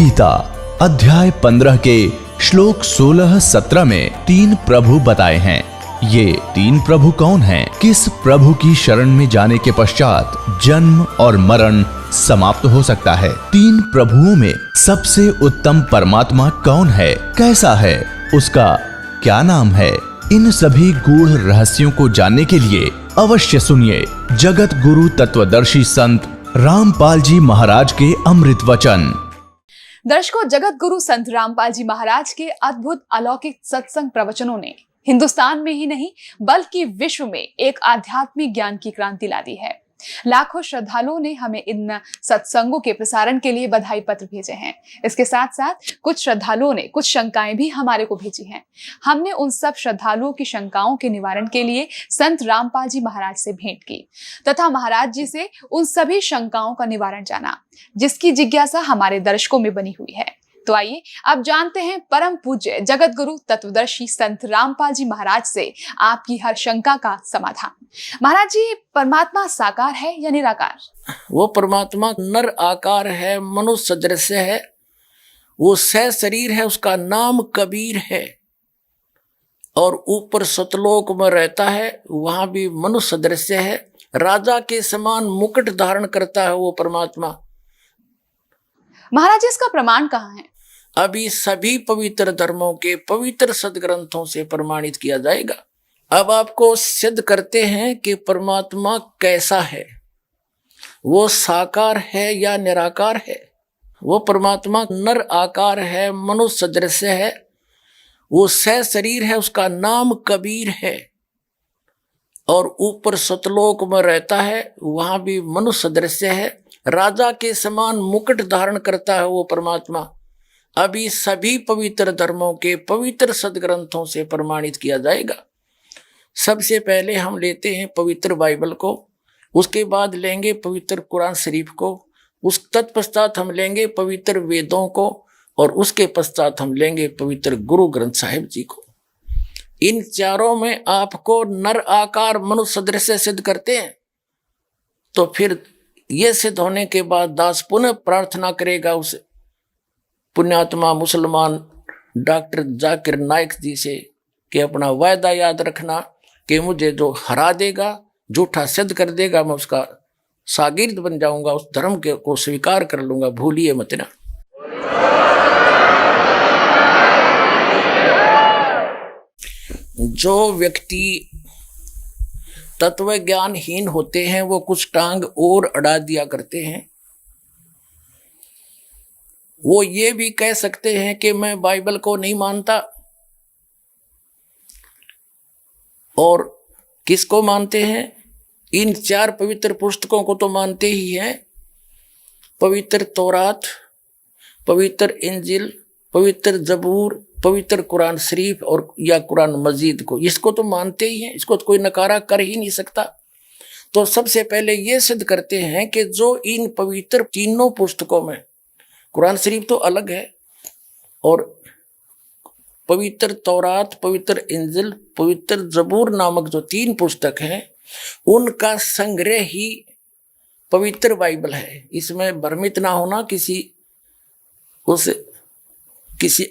गीता अध्याय 15 के श्लोक 16-17 में 3 प्रभु बताए हैं। ये 3 प्रभु कौन हैं? किस प्रभु की शरण में जाने के पश्चात जन्म और मरण समाप्त हो सकता है? 3 प्रभुओं में सबसे उत्तम परमात्मा कौन है? कैसा है? उसका क्या नाम है? इन सभी गूढ़ रहस्यों को जानने के लिए अवश्य सुनिए जगत गुरु तत्वदर्शी संत रामपाल जी महाराज के अमृत वचन। दर्शकों, जगत गुरु संत रामपाल जी महाराज के अद्भुत अलौकिक सत्संग प्रवचनों ने हिंदुस्तान में ही नहीं बल्कि विश्व में एक आध्यात्मिक ज्ञान की क्रांति ला दी है। लाखों श्रद्धालुओं ने हमें इन सत्संगों के प्रसारण के लिए बधाई पत्र भेजे हैं। इसके साथ साथ कुछ श्रद्धालुओं ने कुछ शंकाएं भी हमारे को भेजी हैं। हमने उन सब श्रद्धालुओं की शंकाओं के निवारण के लिए संत रामपाल जी महाराज से भेंट की तथा महाराज जी से उन सभी शंकाओं का निवारण जाना, जिसकी जिज्ञासा हमारे दर्शकों में बनी हुई है। तो आइए अब जानते हैं परम पूज्य जगत गुरु तत्वदर्शी संत रामपाल जी महाराज से आपकी हर शंका का समाधान। महाराज जी, परमात्मा साकार है या निराकार? वो परमात्मा नर आकार है, मनुष्य सदृश है, वो सह शरीर है, उसका नाम कबीर है और ऊपर सतलोक में रहता है, वहां भी मनुष्य सदृश है, राजा के समान मुकुट धारण करता है वो परमात्मा। महाराज जी, इसका प्रमाण कहाँ है? अभी सभी पवित्र धर्मों के पवित्र सदग्रंथों से प्रमाणित किया जाएगा। अब आपको सिद्ध करते हैं कि परमात्मा कैसा है, वो साकार है या निराकार है। वो परमात्मा नर आकार है, मनुष्य सदृश है, वो सह शरीर है, उसका नाम कबीर है और ऊपर सतलोक में रहता है, वहां भी मनुष्य सदृश है, राजा के समान मुकुट धारण करता है वो परमात्मा। अभी सभी पवित्र धर्मों के पवित्र सदग्रंथों से प्रमाणित किया जाएगा। सबसे पहले हम लेते हैं पवित्र बाइबल को, उसके बाद लेंगे पवित्र कुरान शरीफ को, उस तत्पश्चात हम लेंगे पवित्र वेदों को और उसके पश्चात हम लेंगे पवित्र गुरु ग्रंथ साहिब जी को। इन चारों में आपको नर आकार मनुष्य सदृश सिद्ध करते हैं तो फिर ये सिद्ध होने के बाद दास पुनः प्रार्थना करेगा उस पुण्यात्मा मुसलमान डॉक्टर जाकिर नाइक जी से कि अपना वायदा याद रखना कि मुझे जो हरा देगा, झूठा सिद्ध कर देगा, मैं उसका शागिर्द बन जाऊंगा, उस धर्म के को स्वीकार कर लूंगा, भूलिए मत ना। जो व्यक्ति तत्व ज्ञानहीन होते हैं वो कुछ टांग और अड़ा दिया करते हैं। वो ये भी कह सकते हैं कि मैं बाइबल को नहीं मानता, और किसको मानते हैं? इन 4 पवित्र पुस्तकों को तो मानते ही हैं। पवित्र तौरात, पवित्र इंजिल, पवित्र जबूर, पवित्र कुरान शरीफ और या कुरान मजीद को, इसको तो मानते ही हैं, इसको तो कोई नकारा कर ही नहीं सकता। तो सबसे पहले ये सिद्ध करते हैं कि जो इन पवित्र तीनों पुस्तकों में, कुरान शरीफ तो अलग है और पवित्र तौरात, पवित्र इंजिल, पवित्र जबूर नामक जो 3 पुस्तक हैं, उनका संग्रह ही पवित्र बाइबल है। इसमें भ्रमित ना होना किसी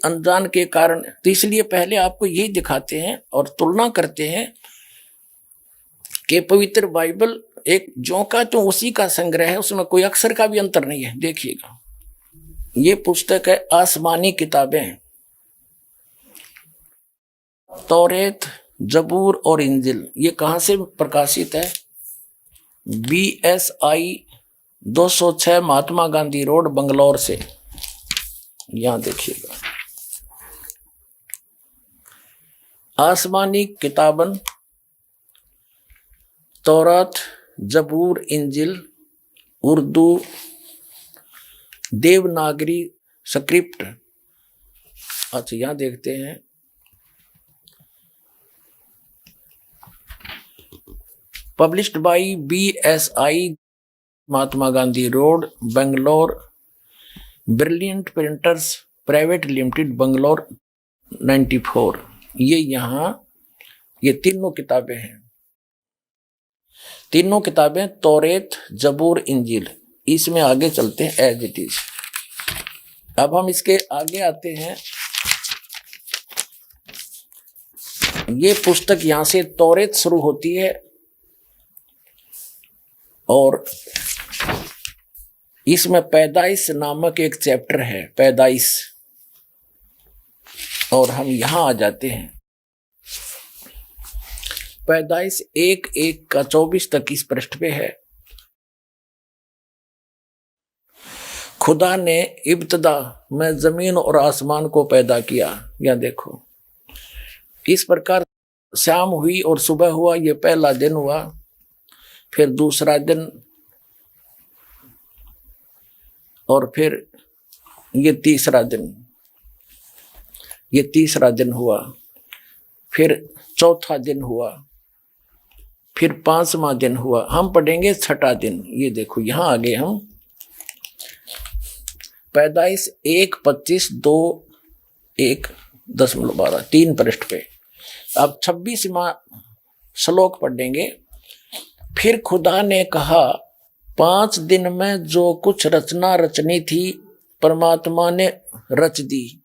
अनजान के कारण। तो इसलिए पहले आपको यही दिखाते हैं और तुलना करते हैं कि पवित्र बाइबल एक जो का तो उसी का संग्रह है, उसमें कोई अक्षर का भी अंतर नहीं है। देखिएगा, ये पुस्तक है आसमानी किताबें, तौरेत, जबूर और इंजिल। ये कहाँ से प्रकाशित है? BSI 206 महात्मा गांधी रोड, बंगलौर से। यहां देखिएगा, आसमानी किताबन, तौरात, जबूर, इंजिल, उर्दू, देवनागरी स्क्रिप्ट। अच्छा, यहां देखते हैं published by BSI Mahatma Gandhi road, Bangalore, brilliant printers private limited, Bangalore 94। ये तीनों किताबें हैं। तीनों किताबें तौरेत, जबूर, इंजिल। इसमें आगे चलते हैं एज इट इज। अब हम इसके आगे आते हैं। ये पुस्तक यहां से तौरेत शुरू होती है और इसमें पैदाइश नामक एक चैप्टर है, पैदाइश, और हम यहां आ जाते हैं। पैदाइश 1:1 का 24 तक इस पृष्ठ पे है। खुदा ने इब्तदा में जमीन और आसमान को पैदा किया। या देखो, इस प्रकार शाम हुई और सुबह हुआ, ये पहला दिन हुआ। फिर दूसरा दिन, और फिर ये तीसरा दिन हुआ। फिर चौथा दिन हुआ। फिर 5वां दिन हुआ। हम पढ़ेंगे 6ठा दिन। ये देखो, यहां आ गए हम। पैदाइश 1:25, 2:1.12 3 पृष्ठ पे। अब 26वां श्लोक पढ़ेंगे। फिर खुदा ने कहा, 5 दिन में जो कुछ रचना रचनी थी परमात्मा ने रच दी।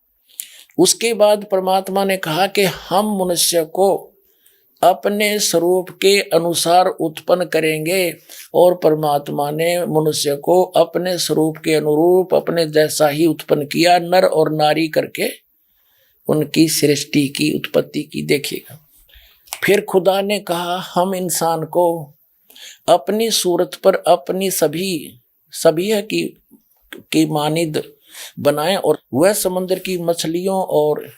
उसके बाद परमात्मा ने कहा कि हम मनुष्य को अपने स्वरूप के अनुसार उत्पन्न करेंगे, और परमात्मा ने मनुष्य को अपने स्वरूप के अनुरूप अपने जैसा ही उत्पन्न किया, नर और नारी करके उनकी सृष्टि की, उत्पत्ति की। देखिएगा, फिर खुदा ने कहा, हम इंसान को अपनी सूरत पर अपनी सभी की मानिद बनाएं, और वह समुद्र की मछलियों और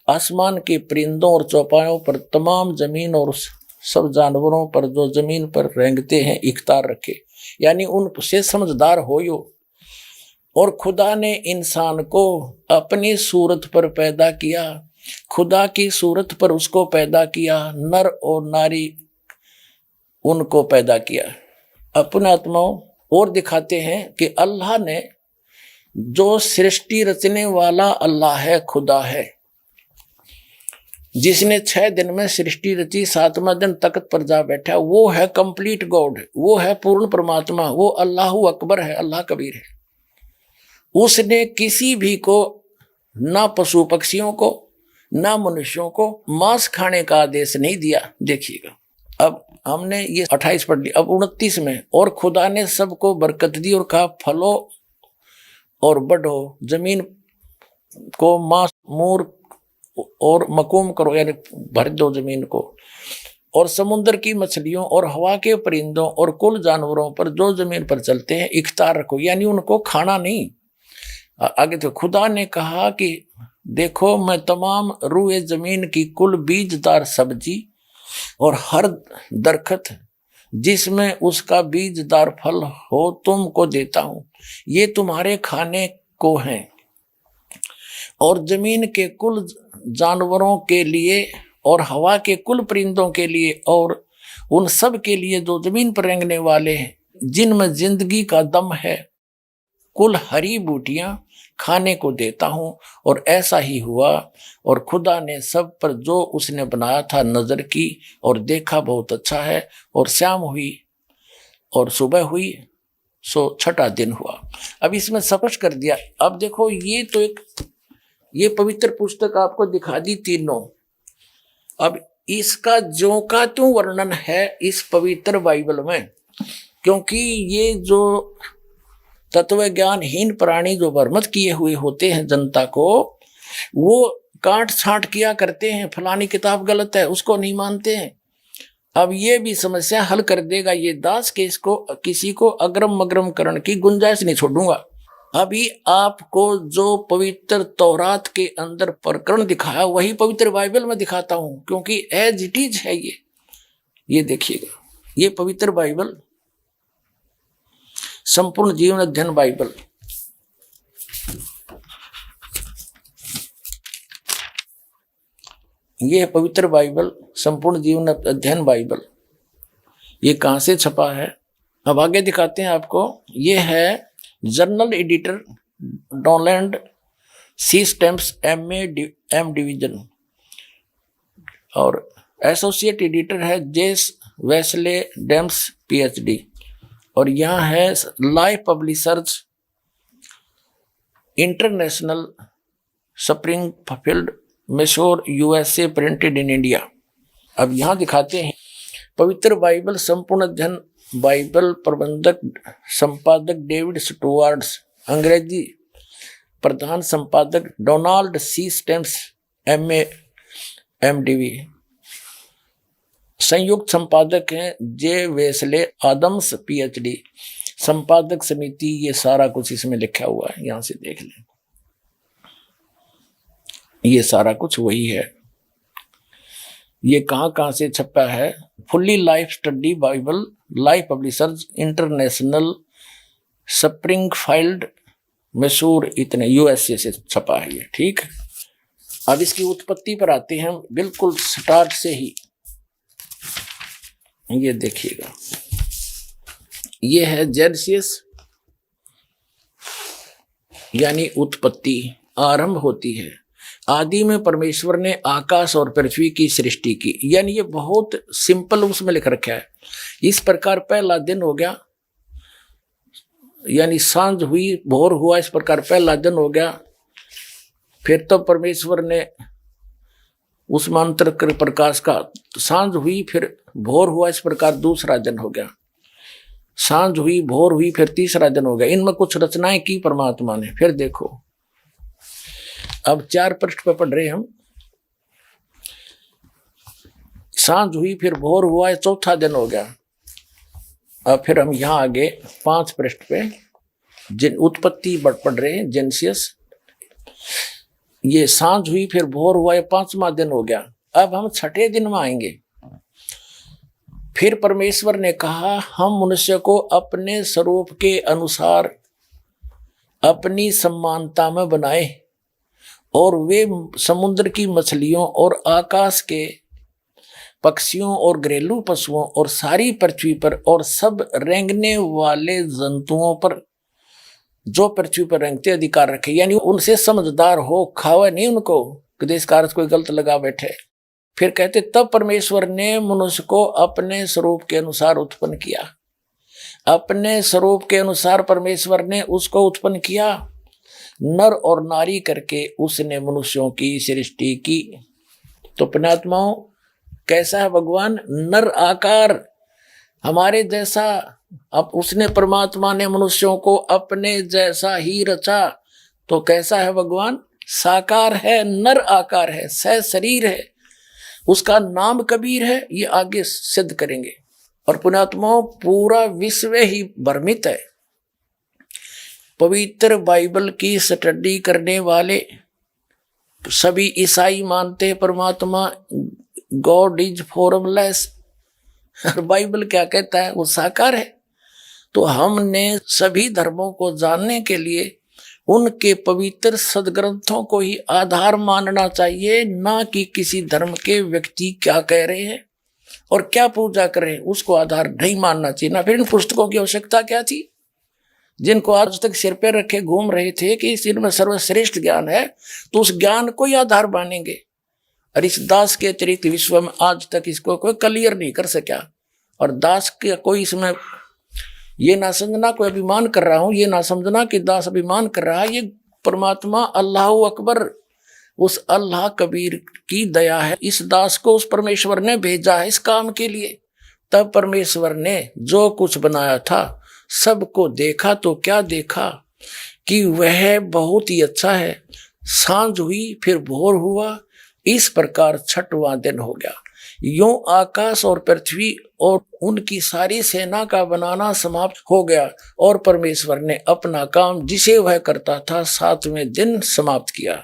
आसमान के परिंदों और चौपायों पर, तमाम जमीन और सब जानवरों पर जो जमीन पर रेंगते हैं, इख्तियार रखे, यानी उनसे समझदार हो यो। और खुदा ने इंसान को अपनी सूरत पर पैदा किया, खुदा की सूरत पर उसको पैदा किया, नर और नारी उनको पैदा किया। अपने आत्माओं और दिखाते हैं कि अल्लाह ने, जो सृष्टि रचने वाला अल्लाह है, खुदा है, जिसने 6 दिन में सृष्टि रची, 7वां दिन तख्त पर जा बैठा, वो है कंप्लीट गॉड, वो है पूर्ण परमात्मा, वो अल्लाह अकबर है, अल्लाह कबीर है। उसने किसी भी को, ना पशु पक्षियों को ना मनुष्यों को, मांस खाने का आदेश नहीं दिया। देखिएगा, अब हमने ये 28 पढ़ लिया। अब 29 में, और खुदा ने सबको बरकत दी और कहा, फलो और बढ़ो, जमीन को मांस मूर और मकूम करो, यानी भर दो जमीन को, और समुद्र की मछलियों और हवा के परिंदों और कुल जानवरों पर जो जमीन पर चलते हैं इख्तियार रखो, यानी उनको खाना नहीं। आगे तो खुदा ने कहा कि देखो, मैं तमाम रूए जमीन की कुल बीजदार सब्जी और हर दरखत जिसमें उसका बीजदार फल हो तुमको देता हूं, ये तुम्हारे खाने को हैं। और जमीन के कुल जानवरों के लिए और हवा के कुल परिंदों के लिए और उन सब के लिए जो जमीन पर रेंगने वाले हैं, जिनमें जिंदगी का दम है, कुल हरी बूटियां खाने को देता हूं। और ऐसा ही हुआ। और खुदा ने सब पर जो उसने बनाया था नजर की, और देखा बहुत अच्छा है। और शाम हुई और सुबह हुई, सो 6ठा दिन हुआ। अब इसमें स्पष्ट कर दिया। अब देखो, ये पवित्र पुस्तक आपको दिखा दी तीनों। अब इसका ज्यों का त्यों वर्णन है इस पवित्र बाइबल में, क्योंकि ये जो तत्व ज्ञानहीन प्राणी जो भ्रमित किए हुए होते हैं जनता को, वो काट छांट किया करते हैं, फलानी किताब गलत है, उसको नहीं मानते हैं। अब ये भी समस्या हल कर देगा ये दास के इसको किसी को अग्रम मग्रम करण की गुंजाइश नहीं छोड़ूंगा। अभी आपको जो पवित्र तौरात के अंदर प्रकरण दिखाया वही पवित्र बाइबल में दिखाता हूं, क्योंकि एज इट इज है ये देखिएगा, ये पवित्र बाइबल, संपूर्ण जीवन अध्ययन बाइबल, ये है पवित्र बाइबल, संपूर्ण जीवन अध्ययन बाइबल। ये कहां से छपा है, अब आगे दिखाते हैं आपको। ये है journal editor Donald C Stamps M division, और एसोसिएट एडिटर है जेस वेस्ले डेम्स पीएचडी, और यहाँ है Life Publishers International Springfield Missouri USA printed in India. अब यहाँ दिखाते हैं पवित्र बाइबल संपूर्ण अध्ययन बाइबल प्रबंधक संपादक डेविड स्टुअर्ट्स, अंग्रेजी प्रधान संपादक Donald C Stamps MA MDV, संयुक्त संपादक हैं जे वेस्ले आदम्स PhD, संपादक समिति, ये सारा कुछ इसमें लिखा हुआ है, यहां से देख लें, ये सारा कुछ वही है। ये कहाँ से छपा है? Fully life study Bible, life publishers International, Springfield Mysore, इतने USA से छपा है ये, ठीक है। अब इसकी उत्पत्ति पर आते हैं बिल्कुल स्टार्ट से ही। ये देखिएगा, ये है जेनेसिस, यानी उत्पत्ति, आरंभ होती है। आदि में परमेश्वर ने आकाश और पृथ्वी की सृष्टि की, यानी ये बहुत सिंपल उसमें लिख रखा है। इस प्रकार पहला दिन हो गया, यानी सांझ हुई भोर हुआ, इस प्रकार पहला दिन हो गया। फिर तो परमेश्वर ने उस मंत्र कर प्रकाश का, सांझ हुई फिर भोर हुआ, इस प्रकार दूसरा दिन हो गया। सांझ हुई भोर हुई फिर तीसरा दिन हो गया। इनमें कुछ रचनाएं की परमात्मा ने। फिर देखो, अब 4 पृष्ठ पे पढ़ रहे हम। सांझ हुई फिर भोर हुआ, चौथा दिन हो गया। अब फिर हम यहाँ आगे 5 पृष्ठ पे जिन उत्पत्ति पढ़ रहे हैं, जेनेसिस। ये सांझ हुई फिर भोर हुआ, ये 5वां दिन हो गया। अब हम 6ठे दिन में आएंगे। फिर परमेश्वर ने कहा, हम मनुष्य को अपने स्वरूप के अनुसार अपनी समानता में बनाए, और वे समुद्र की मछलियों और आकाश के पक्षियों और घरेलू पशुओं और सारी पृथ्वी पर और सब रेंगने वाले जंतुओं पर जो पृथ्वी पर रेंगते अधिकार रखे। यानी उनसे समझदार हो, खावे नहीं उनको कि देश का अर्थ कोई गलत लगा बैठे। फिर कहते, तब परमेश्वर ने मनुष्य को अपने स्वरूप के अनुसार उत्पन्न किया। अपने स्वरूप के अनुसार परमेश्वर ने उसको उत्पन्न किया, नर और नारी करके उसने मनुष्यों की सृष्टि की। तो पुण्यात्माओं, कैसा है भगवान? नर आकार हमारे जैसा। अब उसने, परमात्मा ने मनुष्यों को अपने जैसा ही रचा। तो कैसा है भगवान? साकार है, नर आकार है, सशरीर है। उसका नाम कबीर है, ये आगे सिद्ध करेंगे। और पुण्यात्माओं, पूरा विश्व ही भ्रमित है। पवित्र बाइबल की स्टडी करने वाले सभी ईसाई मानते हैं परमात्मा गॉड इज फॉर्मलेस। और बाइबल क्या कहता है? वो साकार है। तो हमने सभी धर्मों को जानने के लिए उनके पवित्र सदग्रंथों को ही आधार मानना चाहिए, ना कि किसी धर्म के व्यक्ति क्या कह रहे हैं और क्या पूजा कर रहे हैं उसको आधार नहीं मानना चाहिए। ना फिर इन पुस्तकों की आवश्यकता क्या थी, जिनको आज तक सिर पे रखे घूम रहे थे कि इनमें सर्वश्रेष्ठ ज्ञान है, तो उस ज्ञान को ही आधार मानेंगे। और इस दास के अतिरिक्त विश्व में आज तक इसको कोई क्लियर नहीं कर सका। और दास के कोई इसमें ये ना समझना कोई अभिमान कर रहा हूं, ये ना समझना कि दास अभिमान कर रहा है। ये परमात्मा अल्लाह अकबर, उस अल्लाह कबीर की दया है। इस दास को उस परमेश्वर ने भेजा है इस काम के लिए। तब परमेश्वर ने जो कुछ बनाया था सबको देखा, तो क्या देखा कि वह बहुत ही अच्छा है। सांझ हुई फिर भोर हुआ, इस प्रकार 6वां दिन हो गया। यूं आकाश और पृथ्वी और उनकी सारी सेना का बनाना समाप्त हो गया, और परमेश्वर ने अपना काम जिसे वह करता था 7वें दिन समाप्त किया।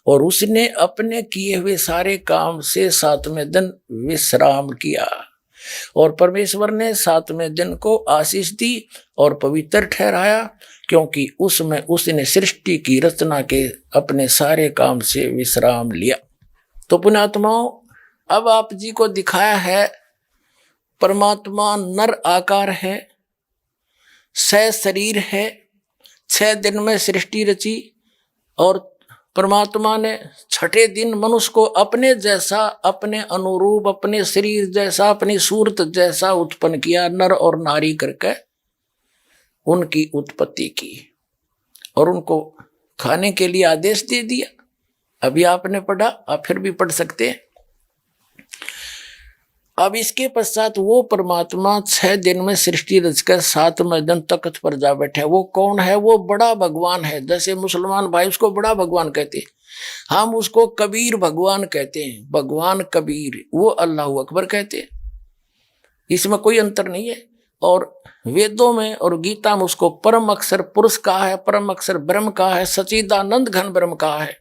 और उसने अपने किए हुए सारे काम से 7वें दिन विश्राम किया। और परमेश्वर ने 7वें दिन को आशीष दी और पवित्र ठहराया, क्योंकि उसमें उसने सृष्टि की रचना के अपने सारे काम से विश्राम लिया। तो पुण्यात्माओं, अब आप जी को दिखाया है परमात्मा नर आकार है, शरीर है, 6 दिन में सृष्टि रची, और परमात्मा ने 6ठे दिन मनुष्य को अपने जैसा, अपने अनुरूप, अपने शरीर जैसा, अपनी सूरत जैसा उत्पन्न किया, नर और नारी करके उनकी उत्पत्ति की और उनको खाने के लिए आदेश दे दिया। अभी आपने पढ़ा, आप फिर भी पढ़ सकते हैं। अब इसके पश्चात वो परमात्मा 6 दिन में सृष्टि रचकर 7वें दिन तख्त पर जा बैठे। वो कौन है? वो बड़ा भगवान है। जैसे मुसलमान भाई उसको बड़ा भगवान कहते हैं, हम उसको कबीर भगवान कहते हैं। भगवान कबीर, वो अल्लाह अकबर कहते हैं। इसमें कोई अंतर नहीं है। और वेदों में और गीता में उसको परम अक्षर पुरुष कहा है, परम अक्षर ब्रह्म कहा है, सच्चिदानंद घन ब्रह्म कहा है।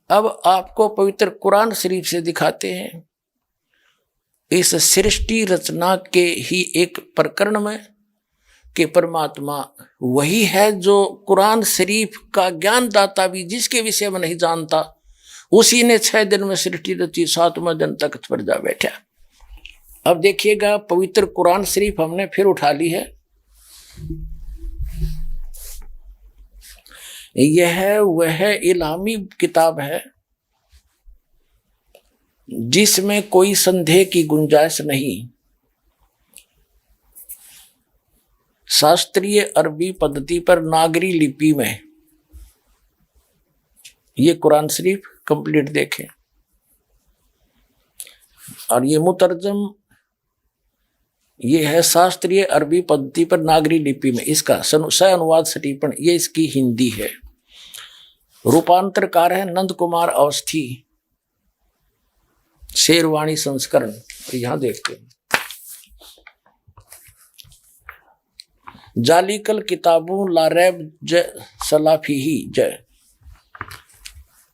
अब आपको पवित्र कुरान शरीफ से दिखाते हैं इस सृष्टि रचना के ही एक प्रकरण में कि परमात्मा वही है जो कुरान शरीफ का ज्ञान दाता भी जिसके विषय में नहीं जानता, उसी ने 6 दिन में सृष्टि रची, 7वें दिन तख्त पर जा बैठा। अब देखिएगा, पवित्र कुरान शरीफ हमने फिर उठा ली है। यह वह इलामी किताब है जिसमें कोई संदेह की गुंजाइश नहीं। शास्त्रीय अरबी पद्धति पर नागरी लिपि में ये कुरान शरीफ कंप्लीट देखें। और ये मुतरजम ये है शास्त्रीय अरबी पद्धति पर नागरी लिपि में, इसका सह अनुवाद सटीपन, ये इसकी हिंदी है। रूपांतरकार है नंद कुमार अवस्थी, शेरवाणी संस्करण। यहां देखते हैं, जालिकल किताबों लारैब ज सलाफीही जय।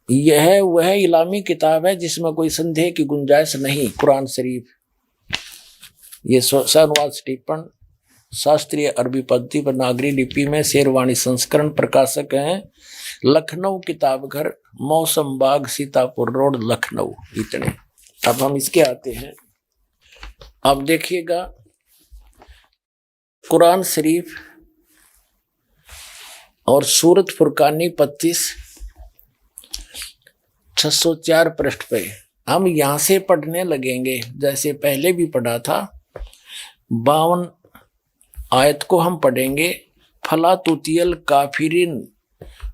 यह वह इलामी किताब है जिसमें कोई संदेह की गुंजाइश नहीं। कुरान शरीफ ये अनुवाद टिप्पण शास्त्रीय अरबी पद्धति पर नागरी लिपि में शेरवाणी संस्करण। प्रकाशक हैं लखनऊ किताब घर, मौसम बाग, सीतापुर रोड, लखनऊ। इतने। अब हम इसके आते हैं। अब देखिएगा, कुरान शरीफ और सूरत फुरकानी 25 604 पृष्ठ पे हम यहां से पढ़ने लगेंगे। जैसे पहले भी पढ़ा था, 52 आयत को हम पढ़ेंगे। फला तुतियल काफिरिन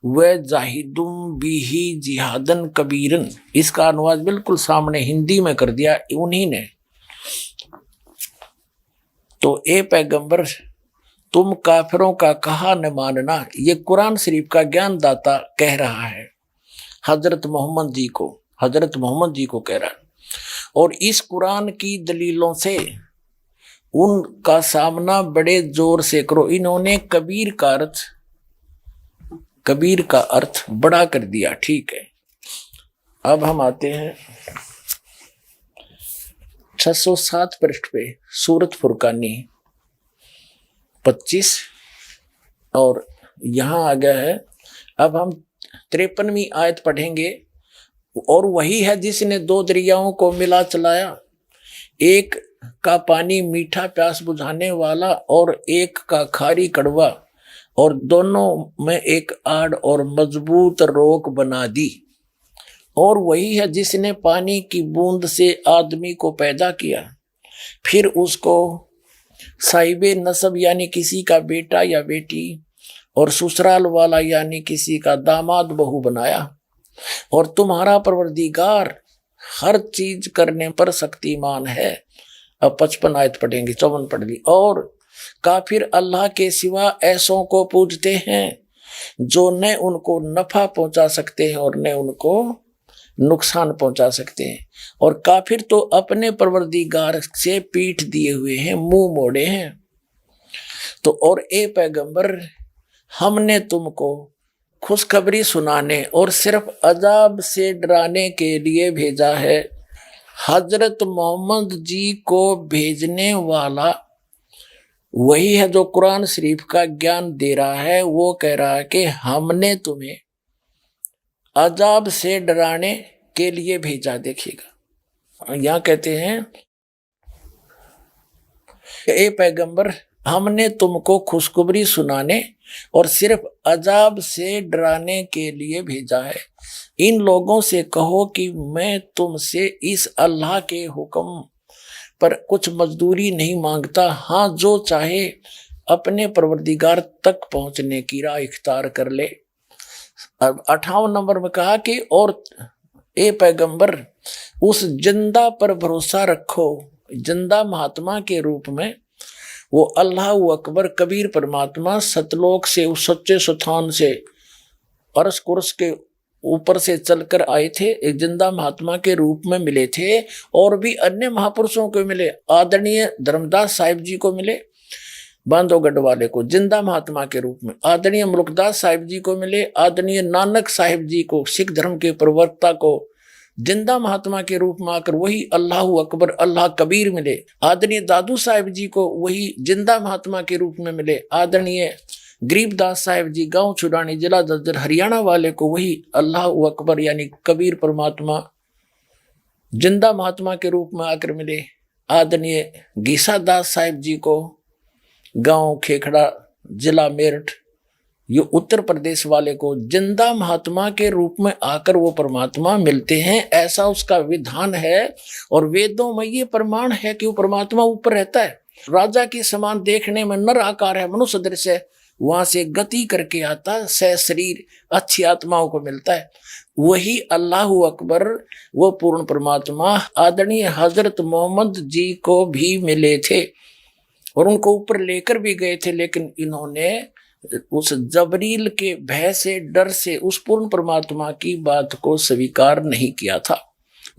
व जाहिदुम बिही जिहादन कबीरन। इसका अनुवाद बिल्कुल सामने हिंदी में कर दिया उन्हीं ने। तो ए पैगंबर, तुम काफिरों का कहा न मानना, ये कुरान शरीफ का ज्ञान दाता कह रहा है हजरत मोहम्मद जी को, हजरत मोहम्मद जी को कह रहा है। और इस कुरान की दलीलों से उनका सामना बड़े जोर से करो। इन्होंने कबीर का अर्थ बड़ा कर दिया। ठीक है, अब हम आते हैं 607 पृष्ठ पे सूरत फुरकानी 25 और यहां आ गया है। अब हम 53वीं आयत पढ़ेंगे। और वही है जिसने 2 दरियाओं को मिला चलाया, एक का पानी मीठा प्यास बुझाने वाला और एक का खारी कड़वा, और दोनों में एक आड़ और मजबूत रोक बना दी। और वही है जिसने पानी की बूंद से आदमी को पैदा किया, फिर उसको साहिबे नसब यानी किसी का बेटा या बेटी, और ससुराल वाला यानी किसी का दामाद बहू बनाया। और तुम्हारा परवरदिगार हर चीज करने पर शक्तिमान है। अब 55 आयत पढ़ेंगे, 54 पढ़ ली। और काफिर अल्लाह के सिवा ऐसों को पूजते हैं जो न उनको नफा पहुंचा सकते हैं और न उनको नुकसान पहुंचा सकते हैं। और काफिर तो अपने परवरदिगार से पीठ दिए हुए हैं, मुंह मोड़े हैं। तो और ए पैगंबर, हमने तुमको खुशखबरी सुनाने और सिर्फ अजाब से डराने के लिए भेजा है। हजरत मोहम्मद जी को भेजने वाला वही है जो कुरान शरीफ का ज्ञान दे रहा है। वो कह रहा है कि हमने तुम्हें अजाब से डराने के लिए भेजा। देखिएगा, यहां कहते हैं ए पैगंबर, हमने तुमको खुशखबरी सुनाने और सिर्फ अजाब से डराने के लिए भेजा है। इन लोगों से कहो कि मैं तुमसे इस अल्लाह के हुक्म पर कुछ मजदूरी नहीं मांगता। हाँ, जो चाहे अपने परवरदिगार तक पहुंचने की राह इख्तियार कर ले। अब 58 नंबर में कहा कि और ए पैगंबर उस जिंदा पर भरोसा रखो। जिंदा महात्मा के रूप में वो अल्लाह अकबर कबीर परमात्मा सतलोक से, उस सच्चे स्थान से, अर्श कुर्स के ऊपर से चलकर आए थे। एक जिंदा महात्मा के रूप में मिले थे और भी अन्य महापुरुषों को मिले। आदरणीय धर्मदास साहिब जी को मिले, बांधवगढ़ वाले को जिंदा महात्मा के रूप में। आदरणीय मुल्कदास साहिब जी को मिले। आदरणीय नानक साहिब जी को, सिख धर्म के प्रवक्ता को, जिंदा महात्मा के रूप में आकर वही अल्लाह अकबर अल्लाह कबीर मिले। आदरणीय दादू साहिब जी को वही जिंदा महात्मा के रूप में मिले। आदरणीय गरीबदास साहिब जी गांव छुड़ानी जिला ददर हरियाणा वाले को वही अल्लाह अकबर यानी कबीर परमात्मा जिंदा महात्मा के रूप में आकर मिले। आदरणीय गीसा दास साहिब जी को गांव खेखड़ा जिला मेरठ ये उत्तर प्रदेश वाले को जिंदा महात्मा के रूप में आकर वो परमात्मा मिलते हैं। ऐसा उसका विधान है और वेदों में ये प्रमाण है कि वो परमात्मा ऊपर रहता है। राजा के समान देखने में नर आकार है, मनुष्य दृश्य है, वहां से गति करके आता है, शरीर अच्छी आत्माओं को मिलता है। वही अल्लाह अकबर वो पूर्ण परमात्मा आदरणीय हजरत मोहम्मद जी को भी मिले थे और उनको ऊपर लेकर भी गए थे, लेकिन इन्होंने उस जबरील के भय से, डर से उस पूर्ण परमात्मा की बात को स्वीकार नहीं किया था।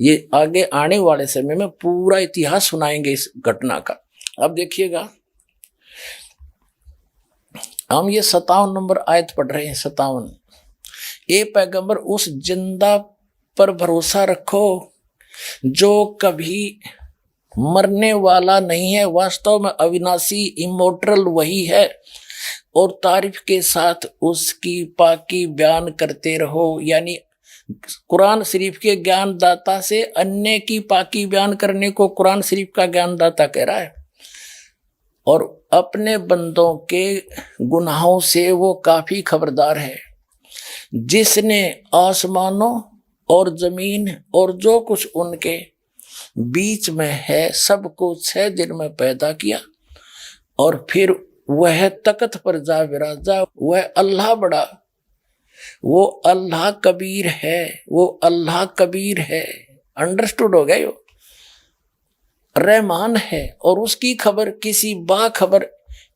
ये आगे आने वाले समय में पूरा इतिहास सुनाएंगे इस घटना का। अब देखिएगा, हम ये 57 नंबर आयत पढ़ रहे हैं। 57, ए पैगंबर उस जिंदा पर भरोसा रखो जो कभी मरने वाला नहीं है, वास्तव में अविनाशी इमोर्टल वही है, और तारीफ के साथ उसकी पाकी बयान करते रहो। यानी कुरान शरीफ के ज्ञानदाता से अन्य की पाकी बयान करने को कुरान शरीफ का ज्ञानदाता कह रहा है, और अपने बंदों के गुनाहों से वो काफी खबरदार है। जिसने आसमानों और जमीन और जो कुछ उनके बीच में है सब कुछ 6 दिन में पैदा किया, और फिर वह तख्त पर जा विराजा। वह अल्लाह बड़ा, वो अल्लाह कबीर है, वो अल्लाह कबीर है। अंडरस्टूड हो गया? यो रहमान है और उसकी खबर किसी बाखबर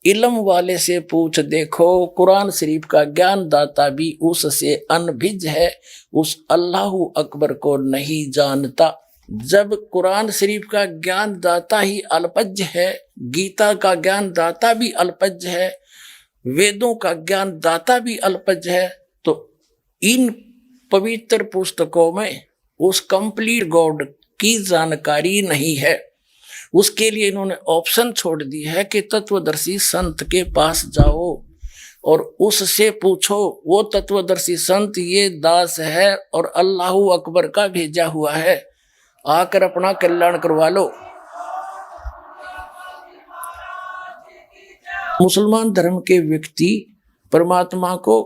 इल्म वाले से पूछ देखो। कुरान शरीफ का ज्ञान दाता भी उससे अनभिज है, उस अल्लाह अकबर को नहीं जानता। जब कुरान शरीफ का ज्ञान दाता ही अल्पज्ञ है, गीता का ज्ञान दाता भी अल्पज्ञ है, वेदों का ज्ञान दाता भी अल्पज्ञ है, तो इन पवित्र पुस्तकों में उस कंप्लीट गॉड की जानकारी नहीं है। उसके लिए इन्होंने ऑप्शन छोड़ दी है कि तत्वदर्शी संत के पास जाओ और उससे पूछो। वो तत्वदर्शी संत ये दास है और अल्लाह अकबर का भेजा हुआ है, आकर अपना कल्याण करवा लो। मुसलमान धर्म के व्यक्ति परमात्मा को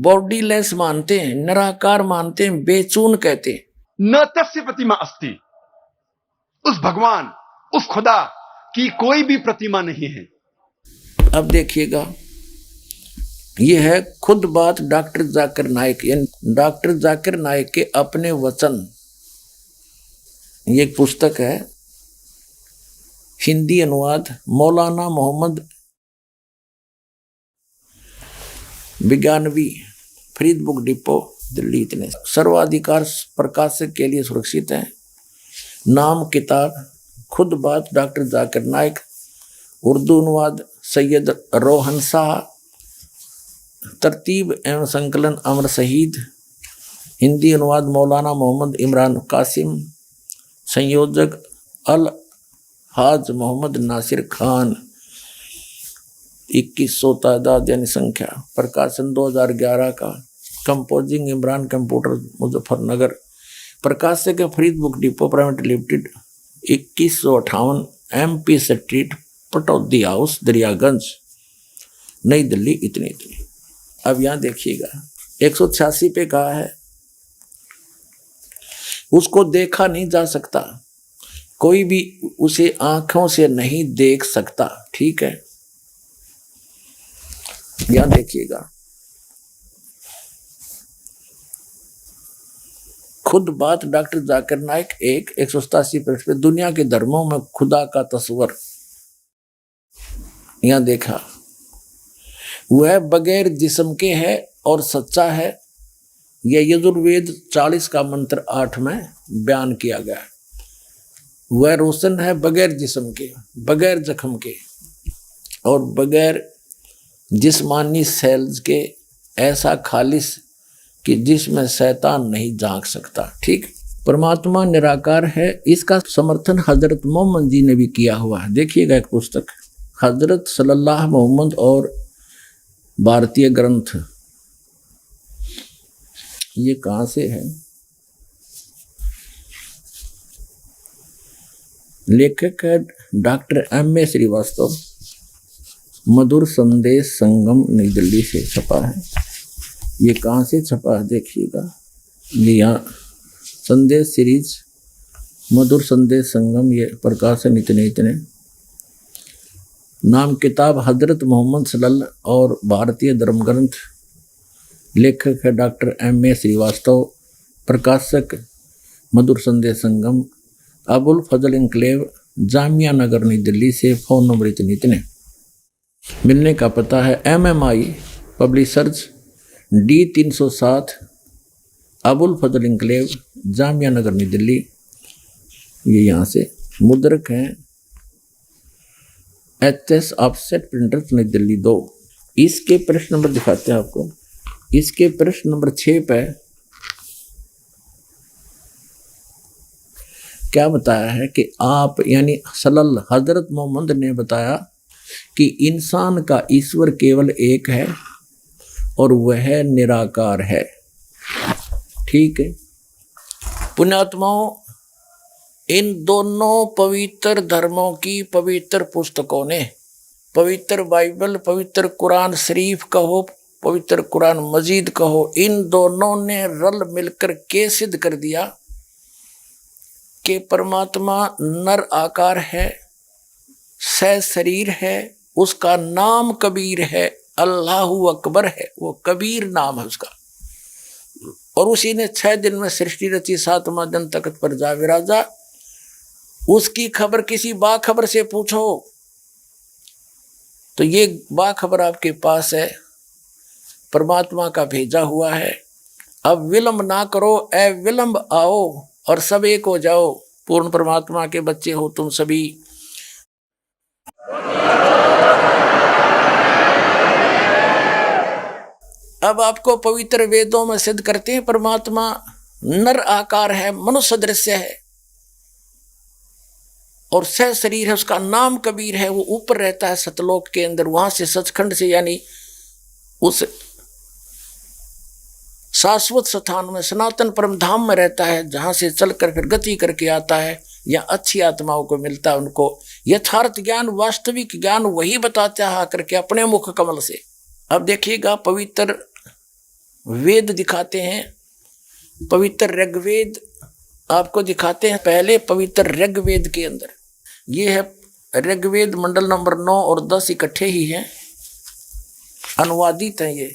बॉडीलेस मानते हैं, निराकार मानते हैं, बेचून कहते हैं। न तस्य प्रतिमा अस्ति, उस भगवान उस खुदा की कोई भी प्रतिमा नहीं है। अब देखिएगा, ये है खुद बात डॉक्टर जाकिर नाइक, यानी डॉक्टर जाकिर नाइक के अपने वचन। ये एक पुस्तक है, हिंदी अनुवाद मौलाना मोहम्मद विज्ञानवी, फरीद बुक डिपो दिल्ली। इतने सर्वाधिकार प्रकाशक के लिए सुरक्षित है। नाम किताब खुद बात डॉक्टर जाकिर नाइक, उर्दू अनुवाद सैयद रोहन शाह, तरतीब एवं संकलन अमर शहीद, हिंदी अनुवाद मौलाना मोहम्मद इमरान कासिम, संयोजक अल हाज मोहम्मद नासिर खान। 2100 तादाद यानी संख्या, प्रकाशन 2011 का, कंपोजिंग इमरान कंप्यूटर मुजफ्फरनगर, प्रकाशक Farid book depot private limited, 2158 MP street, Pataudi house, Daryaganj, नई दिल्ली। इतनी। अब यहाँ देखिएगा 186 पे कहा है, उसको देखा नहीं जा सकता, कोई भी उसे आंखों से नहीं देख सकता। ठीक है, यहाँ देखिएगा खुद बात डॉक्टर जाकिर नाइक 187 पृष्ठ पे दुनिया के धर्मों में खुदा का तस्वर यहां देखा, वह बगैर जिस्म के है और सच्चा है। यह यजुर्वेद 40 का मंत्र 8 में बयान किया गया है। वह रोशन है बगैर जिस्म के, बगैर जख्म के और बगैर जिस्मानी सेल्स के, ऐसा खालिस कि जिसमें शैतान नहीं झांक सकता। ठीक, परमात्मा निराकार है, इसका समर्थन हजरत मोहम्मद जी ने भी किया हुआ है। देखिएगा एक पुस्तक हजरत सल्लल्लाहु मोहम्मद और भारतीय ग्रंथ, ये कहाँ से है? लेखक है डॉक्टर M.A. श्रीवास्तव, मधुर संदेश संगम नई दिल्ली से छपा है। ये कहाँ से छपा है देखिएगा, ये यहाँ संदेश सीरीज मधुर संदेश संगम, ये प्रकाशन इतने नाम किताब हजरत मोहम्मद सल्लल्लाहु और भारतीय धर्म ग्रंथ। लेखक है डॉक्टर M.A. श्रीवास्तव, प्रकाशक मधुर संदेश संगम, अबुल फजल इंक्लेव, जामिया नगर नई दिल्ली से। फ़ोन नंबर इतने मिलने का पता है MMI पब्लिशर्स D307 अबुल फजल इंक्लेव, जामिया नगर नई दिल्ली। ये यहाँ से मुद्रक हैं HS ऑफसेट प्रिंटर्स नई दिल्ली 2। इसके प्रश्न नंबर दिखाते हैं आपको। इसके प्रश्न नंबर 6 पे क्या बताया है कि आप यानी सल्लल्लाहु हजरत मोहम्मद ने बताया कि इंसान का ईश्वर केवल एक है और वह निराकार है। ठीक है पुण्यात्माओं, इन दोनों पवित्र धर्मों की पवित्र पुस्तकों ने, पवित्र बाइबल, पवित्र कुरान शरीफ कहो, पवित्र कुरान मजीद कहो, इन दोनों ने रल मिलकर के सिद्ध कर दिया कि परमात्मा नर आकार है, सह शरीर है, उसका नाम कबीर है, अल्लाहु अकबर है, वो कबीर नाम है उसका। और उसी ने 6 दिन में सृष्टि रची, 7वां दिन तख्त पर जा विराजा। उसकी खबर किसी बाखबर से पूछो तो ये बाखबर आपके पास है, परमात्मा का भेजा हुआ है। अब विलंब ना करो, ए विलंब आओ और सब एक हो जाओ, पूर्ण परमात्मा के बच्चे हो तुम सभी। अब आपको पवित्र वेदों में सिद्ध करते हैं परमात्मा नर आकार है, मनुष्य सदृश है और सह शरीर है, उसका नाम कबीर है। वो ऊपर रहता है सतलोक के अंदर, वहां से सचखंड से यानी उस शाश्वत स्थान में सनातन परम धाम में रहता है, जहां से चलकर फिर गति करके आता है या अच्छी आत्माओं को मिलता है। उनको यथार्थ ज्ञान, वास्तविक ज्ञान वही बताता है आकर के अपने मुख कमल से। अब देखिएगा पवित्र वेद दिखाते हैं, पवित्र ऋग्वेद आपको दिखाते हैं। पहले पवित्र ऋग्वेद के अंदर ये है ऋग्वेद मंडल नंबर 9 और 10 इकट्ठे ही हैं, अनुवादित हैं।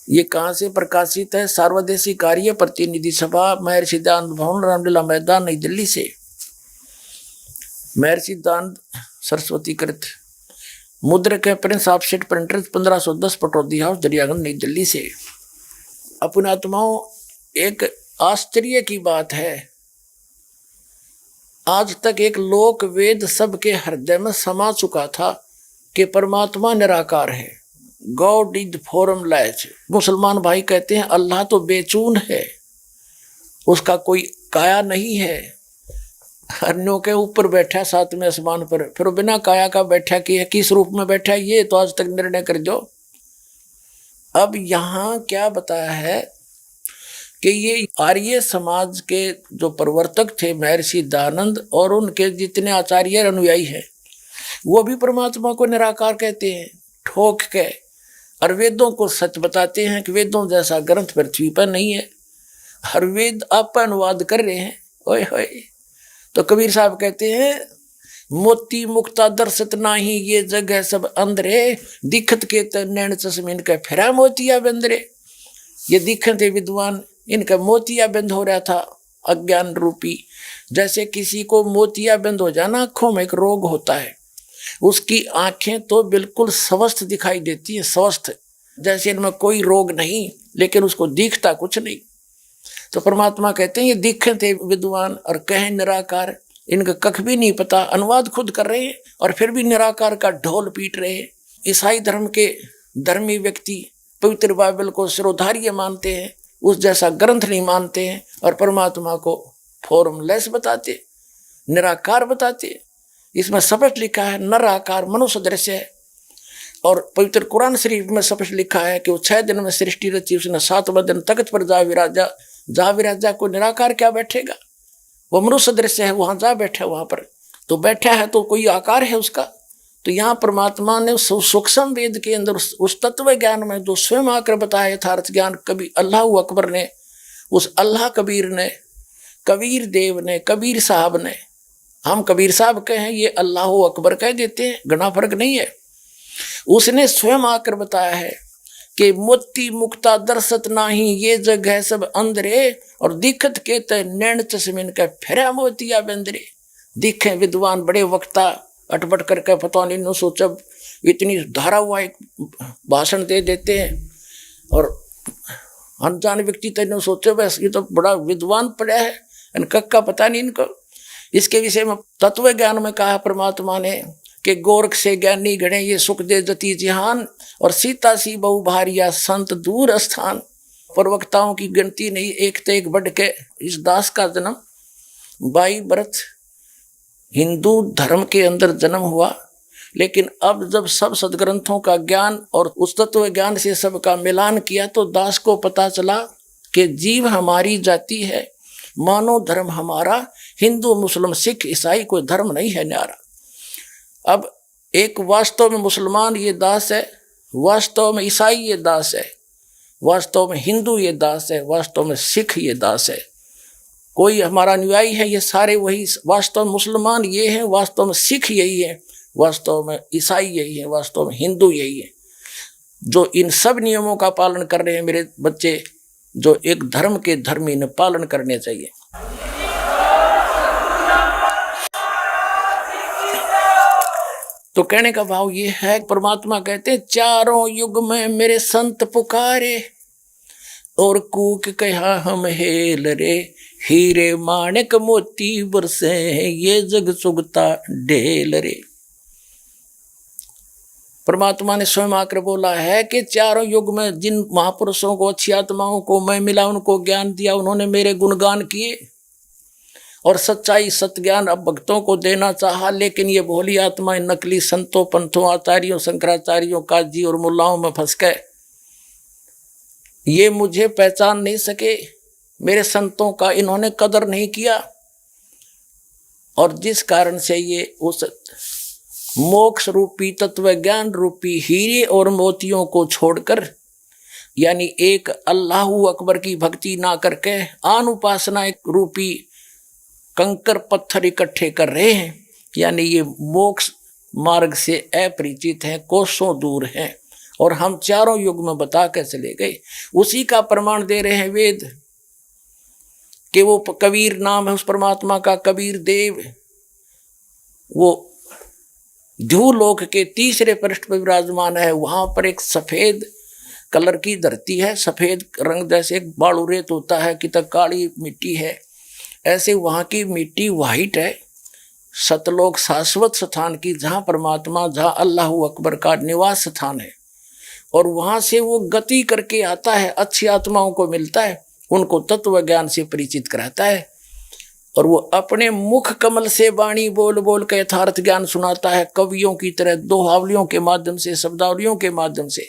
ये कहाँ से प्रकाशित है? सार्वदेशी कार्य प्रतिनिधि सभा, महर्षि दयानंद भवन, रामलीला मैदान, नई दिल्ली से। महर्षि दयानंद सरस्वती कृत, मुद्रक है Prince offset printers, 1510 Pataudi house, Daryaganj, नई दिल्ली से। अपने आत्माओं, एक आश्चर्य की बात है, आज तक एक लोक वेद सबके हृदय में समा चुका था कि परमात्मा निराकार है, गॉड इज फॉर्मलेस। मुसलमान भाई कहते हैं अल्लाह तो बेचून है, उसका कोई काया नहीं है, हरनों के ऊपर बैठा 7वें आसमान पर, फिर बिना काया का बैठा कि किस रूप में बैठा, ये तो आज तक निर्णय कर दो। अब यहाँ क्या बताया है कि ये आर्य समाज के जो प्रवर्तक थे महर्षि दयानंद और उनके जितने आचार्य अनुयायी हैं, वो भी परमात्मा को निराकार कहते हैं ठोक के, और वेदों को सच बताते हैं कि वेदों जैसा ग्रंथ पृथ्वी पर नहीं है। हर वेद आप अनुवाद कर रहे हैं, ओए होए। तो कबीर साहब कहते हैं मोती मुक्ता दर्शत नाही, ये जग है सब अंधरे, दिखत के नैन चश्मिन के फिरा मोतिया बंदरे। ये दिखते विद्वान, इनका मोतियाबिंद हो रहा था अज्ञान रूपी। जैसे किसी को मोतियाबिंद हो जाना, आंखों में एक रोग होता है, उसकी आंखें तो बिल्कुल स्वस्थ दिखाई देती है, स्वस्थ, जैसे इनमें कोई रोग नहीं, लेकिन उसको दिखता कुछ नहीं। तो परमात्मा कहते हैं ये दिखे थे विद्वान और कहें निराकार, इनका कख भी नहीं पता, अनुवाद खुद कर रहे हैं और फिर भी निराकार का ढोल पीट रहे हैं। ईसाई धर्म के धर्मी व्यक्ति पवित्र बाइबल को सिरोधार्य मानते हैं, उस जैसा ग्रंथ नहीं मानते हैं और परमात्मा को फॉर्मलेस बताते, निराकार बताते। इसमें स्पष्ट लिखा है नराकार मनुष्य दृश्य है, और पवित्र कुरान शरीफ में स्पष्ट लिखा है कि वो 6 दिन में सृष्टि रची, उसने 7वां दिन तख्त पर जा विराजा। जा विराजा को निराकार क्या बैठेगा, वो मनुष्य दृश्य है, वहां जा बैठा, वहां पर तो बैठा है तो कोई आकार है उसका। तो यहाँ परमात्मा ने सूक्ष्म वेद के अंदर उस तत्व ज्ञान में जो स्वयं आकर बताया यथार्थ ज्ञान, कभी अल्लाह अकबर ने, उस अल्लाह कबीर ने, कबीर देव ने, कबीर साहब ने, हम कबीर साहब कहें, ये अल्लाह अकबर कह देते हैं, घना फर्क नहीं है। उसने स्वयं आकर बताया है कि मोती मुक्ता दर्शत नाही, ये जग है सब अंधरे, और दिखत के ते नैन चश्मिन के फेरा मोतिया बंदरे। दिखे विद्वान बड़े वक्ता अटपट करके पता नहीं नो सोचब इतनी धारा हुआ एक भाषण दे देते हैं, और अनजान व्यक्ति तो सोचे बस ये तो बड़ा विद्वान पड़ा है, इनका का पता नहीं इनको। इसके विषय में तत्व ज्ञान में कहा परमात्मा ने कि गोरख से ज्ञानी गणे ये सुख दे जति जिहान, और सीता सी बहु भारिया संत दूर स्थान। प्रवक्ताओं की गिनती नहीं, एक तो एक बढ़ के। इस दास का जन्म 22 वर्ष हिंदू धर्म के अंदर जन्म हुआ, लेकिन अब जब सब सदग्रंथों का ज्ञान और उस तत्व ज्ञान से सबका मिलान किया तो दास को पता चला कि जीव हमारी जाति है, मानव धर्म हमारा, हिंदू मुस्लिम सिख ईसाई कोई धर्म नहीं है न्यारा। अब एक वास्तव में मुसलमान ये दास है, वास्तव में ईसाई ये दास है, वास्तव में हिंदू ये दास है, वास्तव में सिख ये दास है, कोई हमारा अनुयायी है, ये सारे वही। वास्तव में मुसलमान ये हैं, वास्तव में सिख यही है, वास्तव में ईसाई यही है, वास्तव में हिंदू यही है। जो इन सब नियमों का पालन कर रहे हैं मेरे बच्चे, जो एक धर्म के धर्मी ने पालन करने चाहिए। तो कहने का भाव ये है, परमात्मा कहते हैं चारों युग में मेरे संत पुकारे, और कूक कहा हम हेल रे, हीरे माणिक मोती बरसे ये जग सुगता ढेल रे। परमात्मा ने स्वयं आकर बोला है कि चारों युग में जिन महापुरुषों को, अच्छी आत्माओं को मैं मिला, उनको ज्ञान दिया, उन्होंने मेरे गुणगान किए और सच्चाई सत्य ज्ञान अब भक्तों को देना चाहा, लेकिन ये भोली आत्माएं नकली संतों, पंथों, आचार्यों, शंकराचार्यों, काजी और मुल्लाओं में फंस गए। ये मुझे पहचान नहीं सके, मेरे संतों का इन्होंने कदर नहीं किया, और जिस कारण से ये उस मोक्ष रूपी तत्व ज्ञान रूपी हीरे और मोतियों को छोड़कर, यानी एक अल्लाह अकबर की भक्ति ना करके आन उपासना एक रूपी कंकर पत्थर इकट्ठे कर रहे हैं, यानी ये मोक्ष मार्ग से अपरिचित हैं, कोसों दूर हैं। और हम चारों युग में बता के चले गए, उसी का प्रमाण दे रहे हैं वेद कि वो कबीर नाम है उस परमात्मा का, कबीर देव, वो ध्रुवलोक के तीसरे पृष्ठ पर विराजमान है। वहां पर एक सफेद कलर की धरती है, सफेद रंग जैसे एक बालू रेत होता है कि तक काली मिट्टी है, ऐसे वहां की मिट्टी वाइट है, सतलोक शाश्वत स्थान की, जहां परमात्मा, जहां अल्लाह अकबर का निवास स्थान है। और वहां से वो गति करके आता है, अच्छी आत्माओं को मिलता है, उनको तत्व ज्ञान से परिचित कराता है, और वो अपने मुख कमल से वाणी बोल बोल के यथार्थ ज्ञान सुनाता है, कवियों की तरह दोहावलियों के माध्यम से, शब्दावलियों के माध्यम से।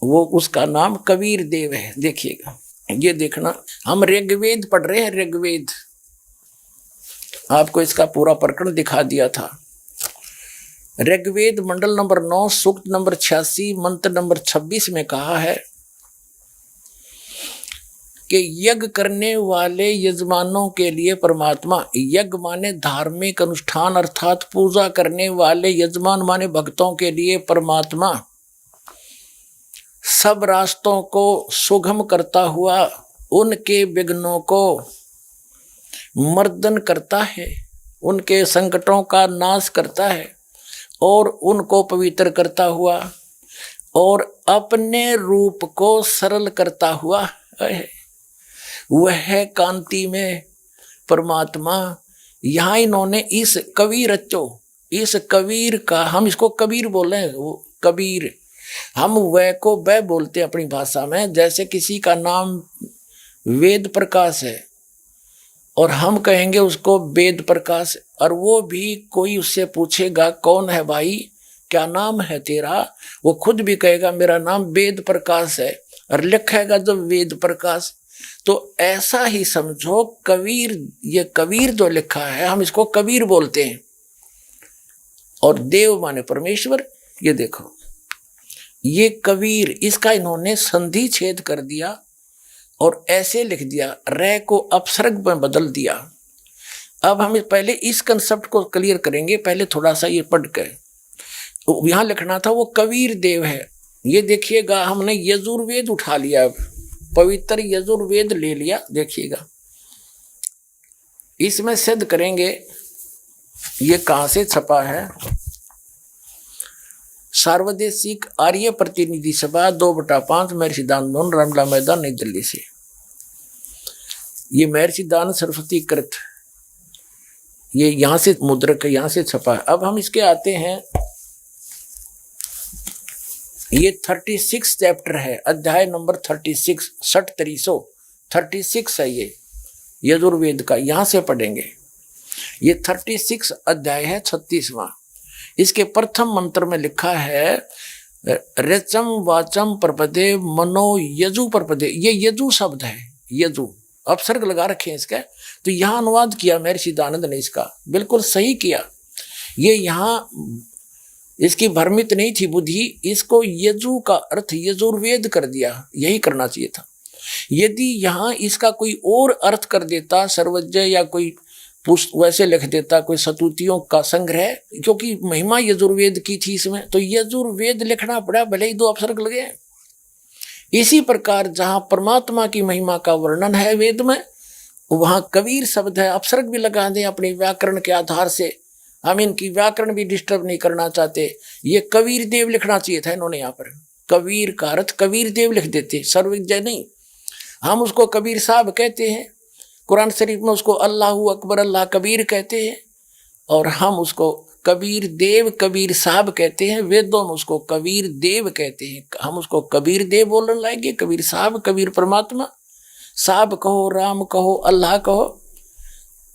वो उसका नाम कबीर देव है। देखिएगा, ये देखना, हम ऋग्वेद पढ़ रहे हैं, ऋग्वेद, आपको इसका पूरा प्रकरण दिखा दिया था। ऋग्वेद मंडल नंबर 9 सूक्त नंबर 86 मंत्र नंबर 26 में कहा है कि यज्ञ करने वाले यजमानों के लिए परमात्मा, यज्ञ माने धार्मिक अनुष्ठान अर्थात पूजा करने वाले यजमान माने भक्तों के लिए परमात्मा सब रास्तों को सुगम करता हुआ उनके विघ्नों को मर्दन करता है, उनके संकटों का नाश करता है और उनको पवित्र करता हुआ और अपने रूप को सरल करता हुआ है। वह कांति में परमात्मा, यहाँ इन्होंने इस कबीर रचो, इस कबीर का, हम इसको कबीर बोले, वो कबीर, हम वह को वह बोलते हैं अपनी भाषा में। जैसे किसी का नाम वेद प्रकाश है और हम कहेंगे उसको वेद प्रकाश, और वो भी कोई उससे पूछेगा कौन है भाई, क्या नाम है तेरा, वो खुद भी कहेगा मेरा नाम वेद प्रकाश है और लिखेगा जो वेद प्रकाश। तो ऐसा ही समझो कबीर, ये कबीर जो लिखा है हम इसको कबीर बोलते हैं। और देव माने परमेश्वर, ये देखो ये कबीर, इसका इन्होंने संधि छेद कर दिया और ऐसे लिख दिया, रे को अपसर्ग में बदल दिया। अब हम पहले इस कंसेप्ट को क्लियर करेंगे, पहले थोड़ा सा ये पढ़ के। तो यहां लिखना था वो कबीर देव है, ये देखिएगा हमने यजुर्वेद उठा लिया, अब पवित्र यजुर्वेद ले लिया। देखिएगा इसमें सिद्ध करेंगे ये कहां से छपा है। सार्वदेशिक आर्य प्रतिनिधि सभा 2/5 महर्षि दानंद रामला मैदान नई दिल्ली से। ये महर्षि दान सरस्वती कृत, ये यहां से मुद्रक यहां से छपा है। अब हम इसके आते हैं, ये 36 चैप्टर है, अध्याय नंबर 36, 36 है ये यजुर्वेद का, यहां से पढ़ेंगे। ये 36 अध्याय है, 36वां। इसके प्रथम मंत्र में लिखा है रचम वाचम प्रपदे मनो यजु प्रपदे, ये यजु शब्द है, यजु अपसर्ग लगा रखे हैं इसका। तो यहाँ अनुवाद किया महर्षि दानंद ने, इसका बिल्कुल सही किया। ये यहाँ इसकी भ्रमित नहीं थी बुद्धि, इसको यजु का अर्थ यजुर्वेद कर दिया, यही करना चाहिए था। यदि यहाँ इसका कोई और अर्थ कर देता, सर्वज्ञ या कोई वैसे लिख देता, कोई सतुतियों का संग्रह, क्योंकि महिमा यजुर्वेद की थी इसमें, तो यजुर्वेद लिखना पड़ा, भले ही 2 अपसर्ग लगे। इसी प्रकार जहां परमात्मा की महिमा का वर्णन है वेद में, वहां कबीर शब्द है, अपसर्ग भी लगा दें अपने व्याकरण के आधार से। हम इनकी व्याकरण भी डिस्टर्ब नहीं करना चाहते। ये कबीर देव लिखना चाहिए था इन्होंने, यहाँ पर कबीर का अर्थ कबीर देव लिख देते, सर्वज्ञ नहीं। हम उसको कबीर साहब कहते हैं, कुरान शरीफ में उसको अल्लाहू अकबर अल्लाह कबीर कहते हैं, और हम उसको कबीर देव कबीर साहब कहते हैं। वेदों में उसको कबीर देव कहते हैं, हम उसको कबीर देव बोलने लाएंगे। कबीर साहब, कबीर परमात्मा, साहब कहो, राम कहो, अल्लाह कहो।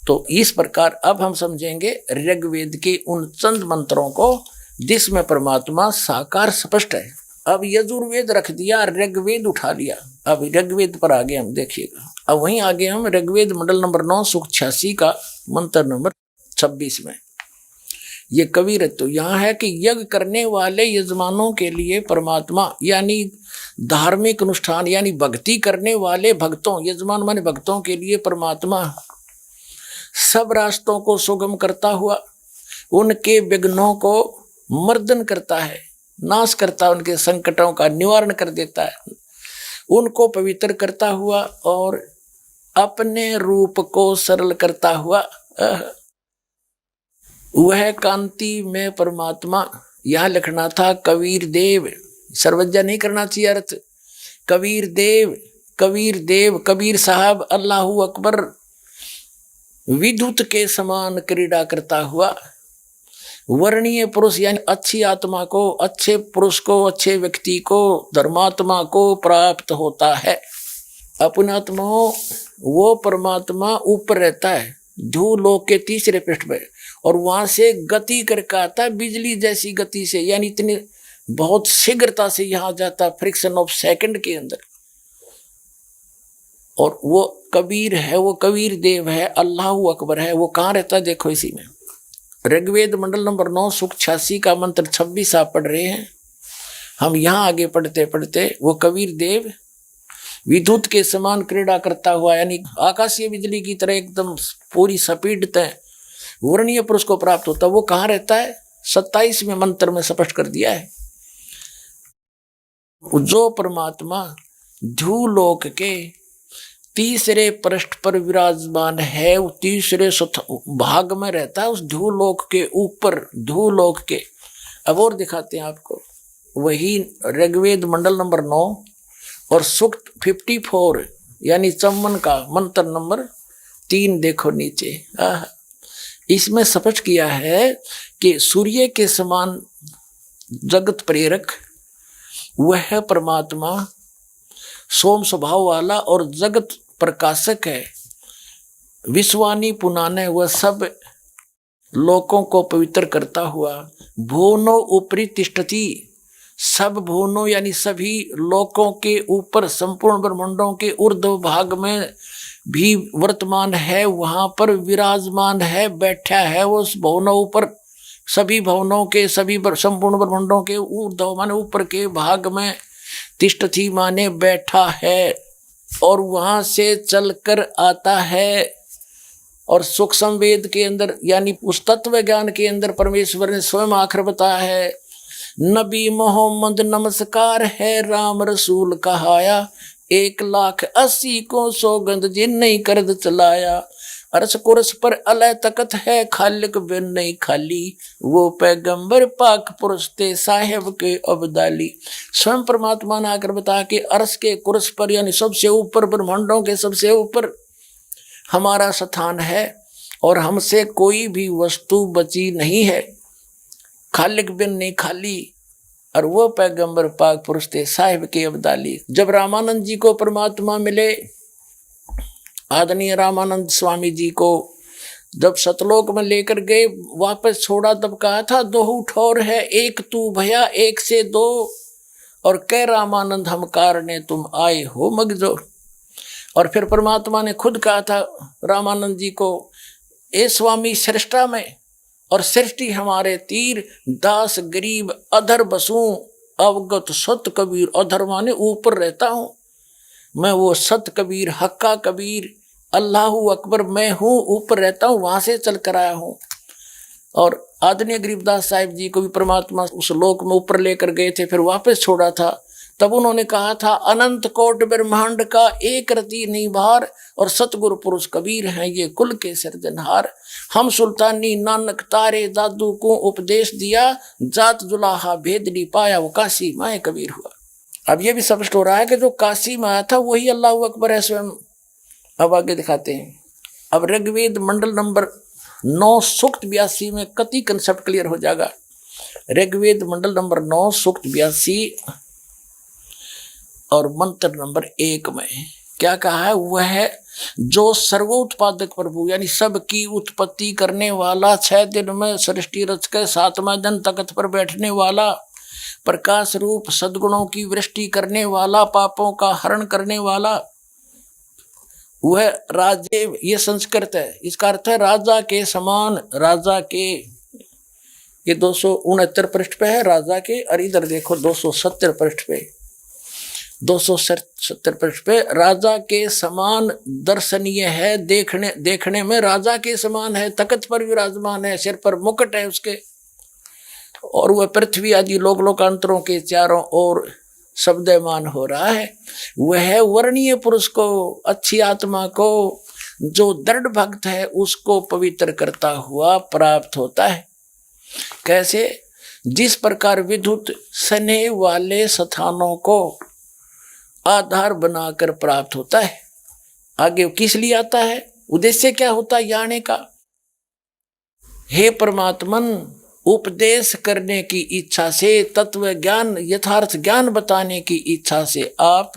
तो इस प्रकार अब हम समझेंगे ऋग्वेद के उन चंद मंत्रों को जिसमें परमात्मा साकार स्पष्ट है। अब यजुर्वेद रख दिया, ऋग्वेद उठा लिया, अब ऋग्वेद पर आगे हम देखिएगा। अब वहीं आगे हम ऋग्वेद मंडल नंबर 9 सूक्त 86 का मंत्र नंबर 26 में ये कबीर तो यहाँ है कि यज्ञ करने वाले यजमानों के लिए परमात्मा, यानी धार्मिक अनुष्ठान यानी भक्ति करने वाले भक्तों, यजमान माने भक्तों के लिए परमात्मा सब रास्तों को सुगम करता हुआ उनके विघ्नों को मर्दन करता है, नाश करता है, उनके संकटों का निवारण कर देता है, उनको पवित्र करता हुआ और अपने रूप को सरल करता हुआ वह कांति में परमात्मा। यह लिखना था कबीर देव, सर्वज्ञ नहीं करना चाहिए अर्थ। कबीर देव, कबीर देव, कबीर साहब, अल्लाहू अकबर, विद्युत के समान क्रीड़ा करता हुआ वर्णीय पुरुष यानी अच्छी आत्मा को, अच्छे पुरुष को, अच्छे व्यक्ति को, धर्मात्मा को प्राप्त होता है। अपने आत्मा वो परमात्मा ऊपर रहता है ध्रुवलोक के 3रे पृष्ठ पे, और वहां से गति करके आता है बिजली जैसी गति से, यानी इतनी बहुत शीघ्रता से यहाँ जाता, फ्रिक्शन ऑफ सेकंड के अंदर। और वो कबीर है, वो कबीर देव है, अल्लाहू अकबर है। वो कहाँ रहता है देखो इसी में, ऋग्वेद मंडल नंबर 9 सूक्त 86 का मंत्र 26 आप पढ़ रहे हैं। हम यहाँ आगे पढ़ते पढ़ते वो कबीर देव विद्युत के समान क्रीड़ा करता हुआ, यानी आकाशीय बिजली की तरह एकदम पूरी स्पीड तय वर्णीय पुरुष को प्राप्त होता। वो कहाँ रहता है 27वें मंत्र में स्पष्ट कर दिया है। जो परमात्मा ध्रुवलोक के तीसरे पृष्ठ पर विराजमान है, वो तीसरे भाग में रहता है, उस ध्रुवलोक के ऊपर, ध्रुवलोक के। अब और दिखाते हैं आपको, वही ऋग्वेद मंडल नंबर 9 और सूक्त 54 यानी चम्मन का मंत्र नंबर 3 देखो नीचे। इसमें स्पष्ट किया है कि सूर्य के समान जगत प्रेरक वह परमात्मा सोम स्वभाव वाला और जगत प्रकाशक है। विश्वानी पुनाने वह सब लोकों को पवित्र करता हुआ भुवनो ऊपरी तिष्ठति, सब भुवनों यानी सभी लोकों के ऊपर, संपूर्ण ब्रह्मांडों के ऊर्ध्व भाग में भी वर्तमान है, वहां पर विराजमान है, बैठा है वो उस भुवनों ऊपर, सभी भवनों के, सभी संपूर्ण ब्रह्मांडों के ऊर्ध्व माने ऊपर के भाग में, तिष्ठति माने बैठा है, और वहां से चलकर आता है। और सूक्ष्म वेद के अंदर यानी उस तत्व ज्ञान के अंदर परमेश्वर ने स्वयं आखिर बताया है, नबी मोहम्मद नमस्कार है, राम रसूल कहाया, 1,80,000 को सौगंध जिन नहीं करद चलाया, अरस कुरस पर अलय तकत है, खालिक बिन नहीं खाली, वो पैगंबर पाक पुरुष ते साहेब के अब्दाली। स्वयं परमात्मा ने आकर बता के अरस के कुरस पर यानी सबसे ऊपर, ब्रह्मांडों के सबसे ऊपर हमारा स्थान है, और हमसे कोई भी वस्तु बची नहीं है, खालिक बिन नहीं खाली, और वो पैगंबर पाक पुरुष थे साहिब के अब्दाली। जब रामानंद जी को परमात्मा मिले, आदरणीय रामानंद स्वामी जी को जब सतलोक में लेकर गए, वापस छोड़ा, तब कहा था 2 ठौर है, एक तू भया 1 से 2, और कह रामानंद हम कारणे तुम आए हो मगजो। और फिर परमात्मा ने खुद कहा था रामानंद जी को, ए स्वामी सृष्टा में और सृष्टि हमारे तीर, दास गरीब अधर बसूं, अवगत सत कबीर, अधर माने ऊपर रहता हूं मैं, वो सत कबीर हक्का कबीर अल्लाहू अकबर मैं हूँ, ऊपर रहता हूँ, वहां से चल कर आया हूँ। और आदरणीय गरीबदास साहिब जी को भी परमात्मा उस लोक में ऊपर लेकर गए थे, फिर वापस छोड़ा था, तब उन्होंने कहा था अनंत कोट ब्रह्मांड का एक रति नहीं भार, और सतगुरु पुरुष कबीर हैं ये कुल के सिरजनहार। हम सुल्तानी नानक तारे दादू को उपदेश दिया, जात जुलाहा भेद नहीं पाया, वो काशी माए कबीर हुआ। अब ये भी स्पष्ट हो रहा है कि जो काशी में आया था वही अल्लाह अकबर है स्वयं। अब आगे दिखाते हैं। अब ऋग्वेद मंडल नंबर 9 सूक्त 82 में कति कंसेप्ट क्लियर हो जाएगा। ऋग्वेद मंडल नंबर 9 सूक्त 82 और मंत्र नंबर 1 में क्या कहा है? वह है जो सर्वोत्पादक प्रभु यानी सबकी उत्पत्ति करने वाला, 6 दिन में सृष्टि रच के 7वां दिन तख्त पर बैठने वाला, प्रकाश रूप सद्गुणों की वृष्टि करने वाला, पापों का हरण करने वाला, वह राजे, ये संस्कृत है, इसका अर्थ है राजा के समान। राजा के, ये 269 पृष्ठ पे है राजा के, और इधर देखो 270 पृष्ठ पे, 270 पृष्ठ पे राजा के समान दर्शनीय है, देखने में राजा के समान है, तख्त पर विराजमान है, सिर पर मुकुट है उसके, और वह पृथ्वी आदि लोक लोकांतरों के चारों ओर शब्दमान हो रहा है। वह वर्णीय पुरुष को, अच्छी आत्मा को, जो दृढ़ भक्त है उसको पवित्र करता हुआ प्राप्त होता है। कैसे? जिस प्रकार विद्युत स्नेह वाले स्थानों को आधार बनाकर प्राप्त होता है। आगे किस लिए आता है? उद्देश्य क्या होता है आने का? हे परमात्मन, उपदेश करने की इच्छा से, तत्व ज्ञान यथार्थ ज्ञान बताने की इच्छा से आप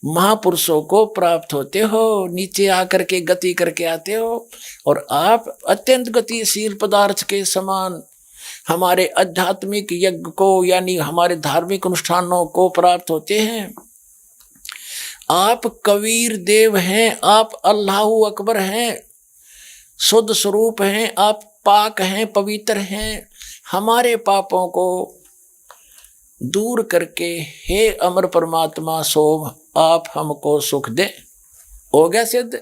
महापुरुषों को प्राप्त होते हो, नीचे आकर के गति करके आते हो, और आप अत्यंत गतिशील पदार्थ के समान हमारे आध्यात्मिक यज्ञ को यानी हमारे धार्मिक अनुष्ठानों को प्राप्त होते हैं। आप कबीर देव हैं, आप अल्लाहू अकबर हैं, शुद्ध स्वरूप हैं, आप पाक हैं, पवित्र हैं। हमारे पापों को दूर करके हे अमर परमात्मा सोम आप हमको सुख दे। हो गया सिद्ध।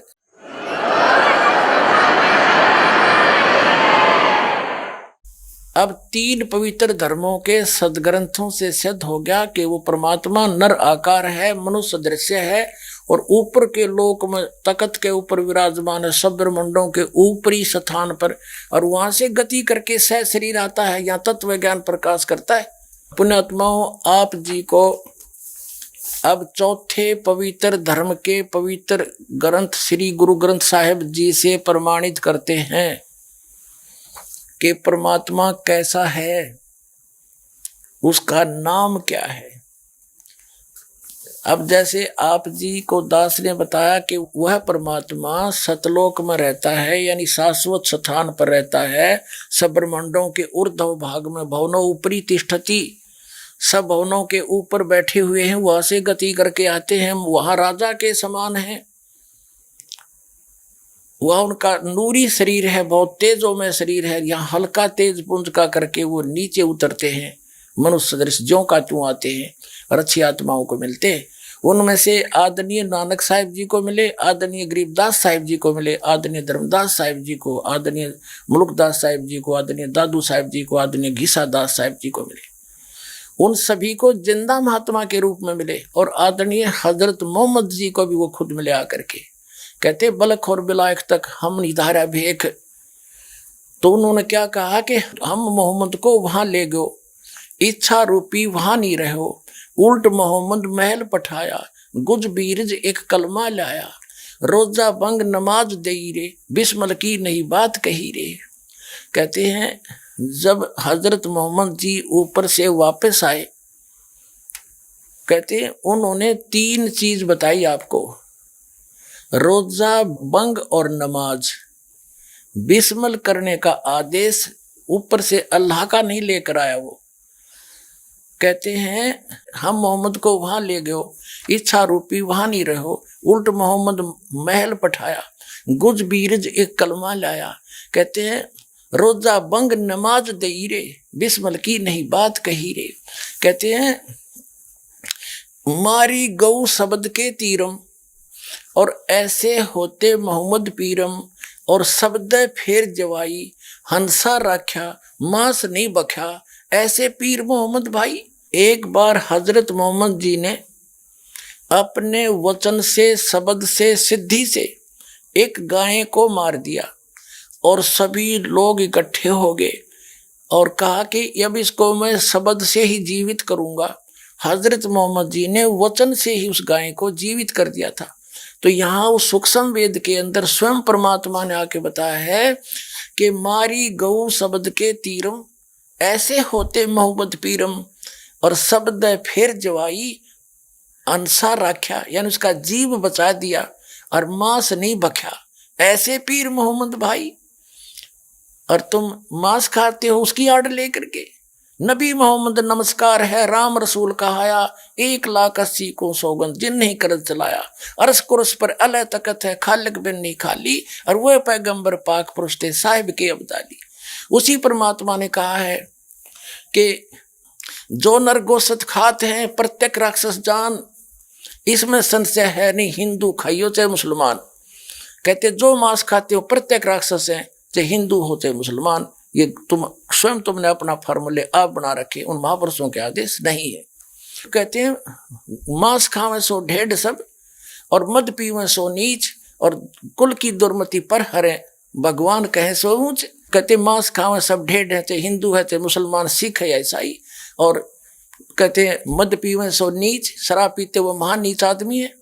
अब 3 पवित्र धर्मों के सदग्रंथों से सिद्ध हो गया कि वो परमात्मा नर आकार है, मनुष्य दृश्य है, और ऊपर के लोक में तख्त के ऊपर विराजमान है, सब ब्रह्मांडों के ऊपरी स्थान पर, और वहां से गति करके सह शरीर आता है, यहाँ तत्व ज्ञान प्रकाश करता है। पुण्यात्माओं, आप जी को अब चौथे पवित्र धर्म के पवित्र ग्रंथ श्री गुरु ग्रंथ साहिब जी से प्रमाणित करते हैं कि परमात्मा कैसा है, उसका नाम क्या है। अब जैसे आप जी को दास ने बताया कि वह परमात्मा सतलोक में रहता है, यानी शाश्वत स्थान पर रहता है, सब ब्रह्मांडों के ऊर्ध्व भाग में, भवनों ऊपरी तिष्ठति, सब भवनों के ऊपर बैठे हुए हैं, वहां से गति करके आते हैं, वहां राजा के समान है, वह उनका नूरी शरीर है, बहुत तेजों में शरीर है, यहाँ हल्का तेज पुंज का करके वो नीचे उतरते हैं, मनुष्य सदृश ज्यों का त्यों आते हैं और अच्छी आत्माओं को मिलते हैं। उनमें से आदरणीय नानक साहिब जी को मिले, आदरणीय गरीबदास साहिब जी को मिले, आदरणीय धर्मदास साहिब जी को, आदरणीय मुल्कदास साहिब जी को, आदरणीय दादू साहिब जी को, आदरणीय घीसा दास साहिब जी को मिले। उन सभी को जिंदा महात्मा के रूप में मिले, और आदरणीय हजरत मोहम्मद जी को भी वो खुद मिले आकर के। कहते बलख और बिलायक तक हम निधारा भेख। तो उन्होंने क्या कहा कि हम मोहम्मद को वहां ले गयो, इच्छा रूपी वहां नहीं रहो, उल्ट मोहम्मद महल पठाया, गुज बीरज एक कलमा लाया, रोजा बंग नमाज दई रे, बिस्मल की नहीं बात कही रे। कहते हैं जब हजरत मोहम्मद जी ऊपर से वापस आए, कहते हैं उन्होंने 3 चीज बताई आपको, रोजा बंग और नमाज। बिस्मल करने का आदेश ऊपर से अल्लाह का नहीं लेकर आया वो। कहते हैं हम मोहम्मद को वहां ले गयो, इच्छा रूपी वहां नहीं रहो, उल्ट मोहम्मद महल पठाया, गुज बीरज एक कलमा लाया। कहते हैं रोजा बंग नमाज दई रे, बिस्मल की नहीं बात कही रे। कहते हैं मारी गौ शब्द के तीरम, और ऐसे होते मोहम्मद पीरम, और शब्द फेर जवाई, हंसा राख्या मांस नहीं बख्या, ऐसे पीर मोहम्मद भाई। एक बार हजरत मोहम्मद जी ने अपने वचन से, शब्द से, सिद्धि से एक गाय को मार दिया, और सभी लोग इकट्ठे हो गए और कहा कि अब इसको मैं शब्द से ही जीवित करूंगा। हजरत मोहम्मद जी ने वचन से ही उस गाय को जीवित कर दिया था। तो यहाँ उस सूक्ष्म वेद के अंदर स्वयं परमात्मा ने आके बताया है कि मारी गौ शब्द के तीरम, ऐसे होते मोहम्मद पीरम, और शब्द फिर जवाई, अंसा राख्या, यानी उसका जीव बचा दिया, और मांस नहीं बख्या, ऐसे पीर मोहम्मद भाई। और तुम मांस खाते हो उसकी आड़ लेकर के। नबी मोहम्मद नमस्कार है, राम रसूल कहाया, 1,80,000 को सौगंध जिन नहीं करत चलाया, अरस कुरस पर अलह तकत है, खालिक बिन नहीं खाली, और वह पैगंबर पाक पुरुष थे साहिब के अब्दाली। उसी परमात्मा ने कहा है कि जो नर गोश्त खाते हैं प्रत्येक राक्षस जान, इसमें संशय है नहीं, हिंदू खाइयो चाहे मुसलमान। कहते जो मांस खाते हो प्रत्येक राक्षस है, चाहे हिंदू हो चाहे मुसलमान। ये तुमने अपना फॉर्मूले आप बना रखे, उन महापुरुषों के आदेश नहीं है। कहते हैं मांस खावे सो ढेढ़ सब, और मद पीवे सो नीच, और कुल की दुर्मति पर हरे, भगवान कहे सो ऊंच। कहते मांस खावे सब ढेढ़ है, चाहे हिंदू है चाहे मुसलमान, सिख है या ईसाई। और कहते हैं मद पीवे सो नीच, शराब पीते वो महान नीच आदमी है,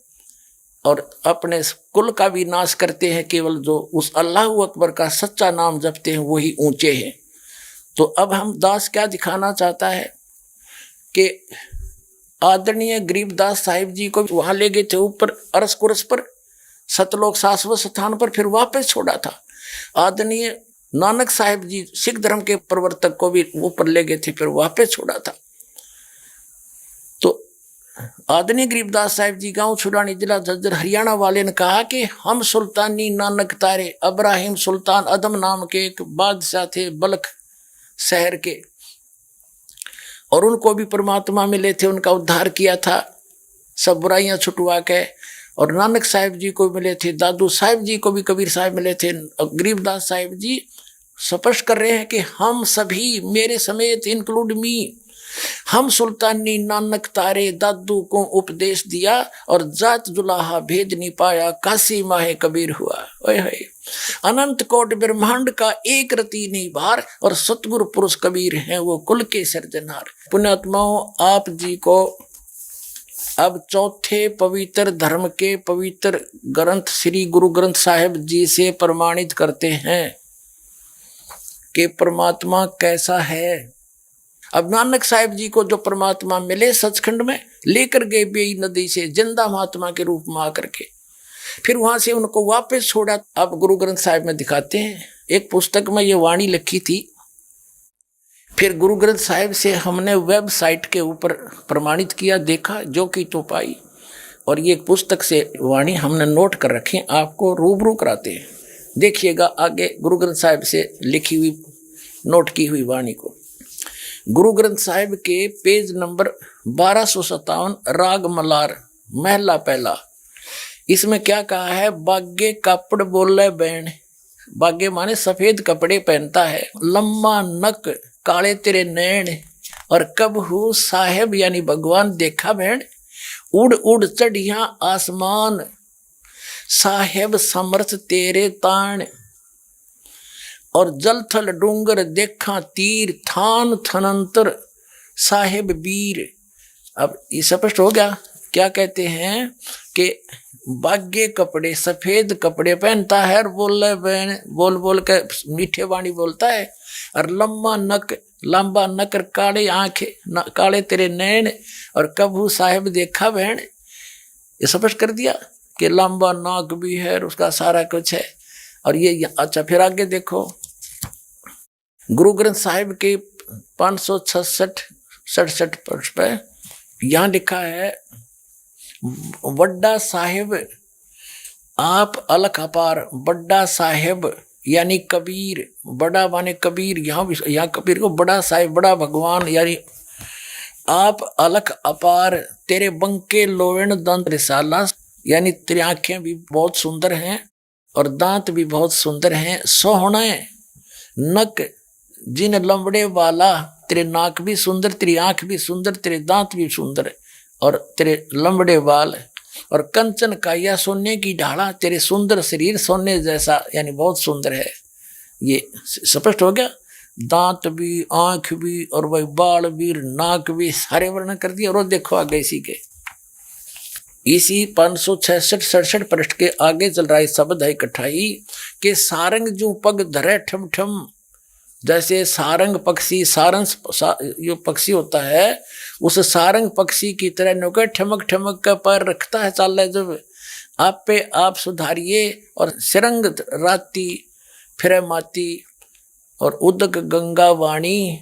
और अपने कुल का भी नाश करते हैं। केवल जो उस अल्लाह अकबर का सच्चा नाम जपते हैं वही ऊंचे हैं। तो अब हम दास क्या दिखाना चाहता है कि आदरणीय गरीबदास साहिब जी को वहां ले गए थे ऊपर अरस कुरस पर, सतलोक शाश्वत स्थान पर, फिर वापस छोड़ा था। आदरणीय नानक साहिब जी सिख धर्म के प्रवर्तक को भी ऊपर ले गए थे, फिर वापस छोड़ा था। तो आदरणीय गरीबदास साहिब जी गांव छुड़ानी जिला झज्जर हरियाणा वाले ने कहा कि हम सुल्तानी नानक तारे, अब्राहिम सुल्तान अदम नाम के एक बादशाह थे बल्ख शहर के, और उनको भी परमात्मा मिले थे, उनका उद्धार किया था सब बुराइयां छुटवा के। और नानक साहिब जी को मिले थे, दादू साहिब जी को भी कबीर साहिब मिले थे। गरीबदास साहिब जी स्पष्ट कर रहे हैं कि हम सभी, मेरे समेत इंक्लूड मी, हम सुल्तानी नानक तारे दादू को उपदेश दिया और जात जुलाहा भेद नहीं पाया काशी माहे कबीर हुआ। ओए होए, अनंत कोट ब्रह्मांड का एक रति नहीं भार और सतगुरु पुरुष कबीर हैं वो कुल के सिरजनहार। पुण्यात्माओं, आप जी को अब चौथे पवित्र धर्म के पवित्र ग्रंथ श्री गुरु ग्रंथ साहिब जी से प्रमाणित करते हैं कि परमात्मा कैसा है। अब नानक साहिब जी को जो परमात्मा मिले सचखंड में, लेकर गए बेई नदी से जिंदा महात्मा के रूप में आकर के, फिर वहां से उनको वापस छोड़ा। अब गुरु ग्रंथ साहिब में दिखाते हैं, एक पुस्तक में ये वाणी लिखी थी, फिर गुरु ग्रंथ साहिब से हमने वेबसाइट के ऊपर प्रमाणित किया, देखा जो कि तो पाई, और ये पुस्तक से वाणी हमने नोट कर रखी, आपको रूबरू कराते हैं। देखिएगा आगे गुरु ग्रंथ साहिब से लिखी हुई नोट की हुई वाणी को। गुरु ग्रंथ साहिब के पेज नंबर 1257 राग मलार महला पहला, इसमें क्या कहा है? बागे कापड़ बोले बैन, बागे माने सफेद कपड़े पहनता है, लम्मा नक काले तेरे नैन, और कब हूँ साहेब यानी भगवान देखा बहन, उड़ उड़ चढ़िया आसमान, साहेब समर्थ तेरे तान, और जल थल डूंगर देखा तीर, थान थनंतर साहेब वीर। अब ये स्पष्ट हो गया, क्या कहते हैं कि बागे कपड़े सफेद कपड़े पहनता है और बोल बोल के मीठे वाणी बोलता है, और लंबा नक लंबा नक काले आंखें काले तेरे नैन, और कबू साहेब देखा बहन। ये स्पष्ट कर दिया कि लंबा नाक भी है और उसका सारा कुछ है। और ये अच्छा, फिर आगे देखो गुरु ग्रंथ साहिब के 566 पृष्ठ पे यहाँ लिखा है, बड्डा साहिब आप अलख अपार, बड्डा साहिब यानी कबीर, बड़ा माने कबीर, यहाँ कबीर को बड़ा साहिब बड़ा भगवान यानी आप अलख अपार, तेरे बंके लोवेण दंत रिसाला, यानी तेरी आंखें भी बहुत सुंदर हैं और दांत भी बहुत सुंदर हैं, सोहणे नक जिन लंबड़े वाला, तेरे नाक भी सुंदर, तेरी आंख भी सुंदर, तेरे दांत भी सुंदर और तेरे लंबड़े बाल, और कंचन काया सोने की ढाला, तेरे सुंदर शरीर सोने जैसा यानी बहुत सुंदर है। ये स्पष्ट हो गया, दांत भी आंख भी और वही बाल भी नाक भी सारे वर्णन कर दिया। और देखो आगे इसी 566-67 पृष्ठ के आगे चल रहा है शब्द है इकट्ठाई के सारंग जो पग धरे ठम ठम, जैसे सारंग पक्षी जो पक्षी होता है उस सारंग पक्षी की तरह नौके ठमक ठमक का पैर रखता है, चाल है जब आप पे आप सुधारिए, और सिरंग राती फिर माती, और उदक गंगा वाणी,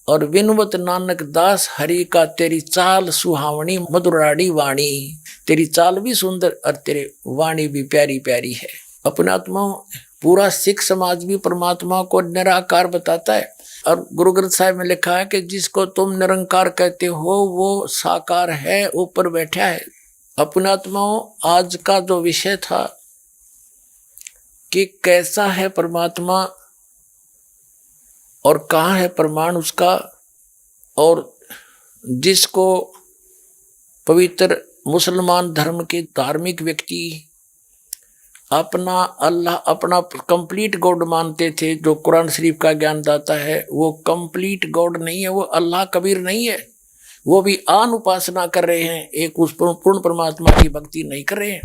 और विनवत नानक दास हरि का, तेरी चाल सुहावनी मधुराड़ी वाणी, तेरी चाल भी सुंदर और तेरे वाणी भी प्यारी प्यारी है। अपने आत्मा पूरा सिख समाज भी परमात्मा को निराकार बताता है, और गुरु ग्रंथ साहिब में लिखा है कि जिसको तुम निरंकार कहते हो वो साकार है, ऊपर बैठा है। अपने आत्माओं, आज का जो विषय था कि कैसा है परमात्मा और कहाँ है प्रमाण उसका, और जिसको पवित्र मुसलमान धर्म के धार्मिक व्यक्ति अपना अल्लाह अपना कंप्लीट गॉड मानते थे, जो कुरान शरीफ का ज्ञान दाता है, वो कंप्लीट गॉड नहीं है, वो अल्लाह कबीर नहीं है, वो भी आन उपासना कर रहे हैं, एक उस पूर्ण परमात्मा की भक्ति नहीं कर रहे हैं।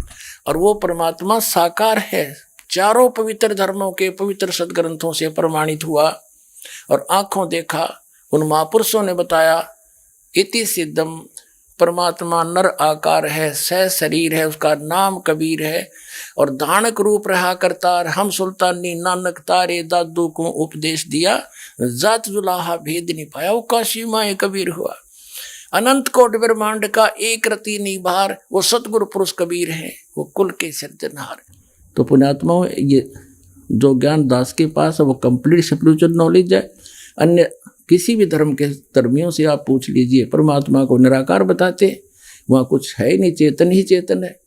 और वो परमात्मा साकार है, चारों पवित्र धर्मों के पवित्र सदग्रंथों से प्रमाणित हुआ और आंखों देखा। उन महापुरुषों ने बताया, इति सिद्धम, परमात्मा नर आकार है, सह शरीर है, उसका नाम कबीर है, और धानक रूप रहा करतार, हम सुल्तानी नानक तारे दादू को उपदेश दिया, जात जुलाहा भेद नहीं पाया, वो काशी माए कबीर हुआ। अनंत कोट ब्रह्मांड का एक रति निभार, वो सतगुरु पुरुष कबीर है, वो कुल के सिरजनहार। तो पुण्यात्माओं, ये जो ज्ञान दास के पास है वो कंप्लीट स्पिरिचुअल नॉलेज है। अन्य किसी भी धर्म के धर्मियों से आप पूछ लीजिए, परमात्मा को निराकार बताते हैं, वहाँ कुछ है ही नहीं, चेतन ही चेतन है।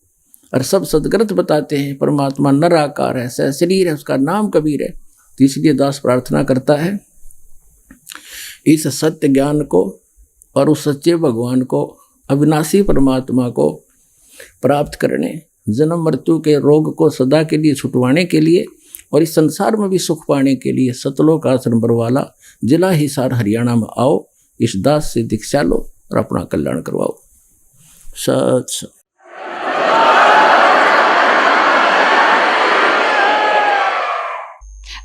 और सब सदग्रंथ बताते हैं परमात्मा निराकार है, सह शरीर है, उसका नाम कबीर है। तो इसलिए दास प्रार्थना करता है इस सत्य ज्ञान को और उस सच्चे भगवान को, अविनाशी परमात्मा को प्राप्त करने, जन्म मृत्यु के रोग को सदा के लिए छुटवाने के लिए और इस संसार में भी सुख पाने के लिए सतलोक आश्रम बरवाला, जिला हिसार, हरियाणा में आओ, इस दास से दीक्षा लो और अपना कल्याण करवाओ। सत सत।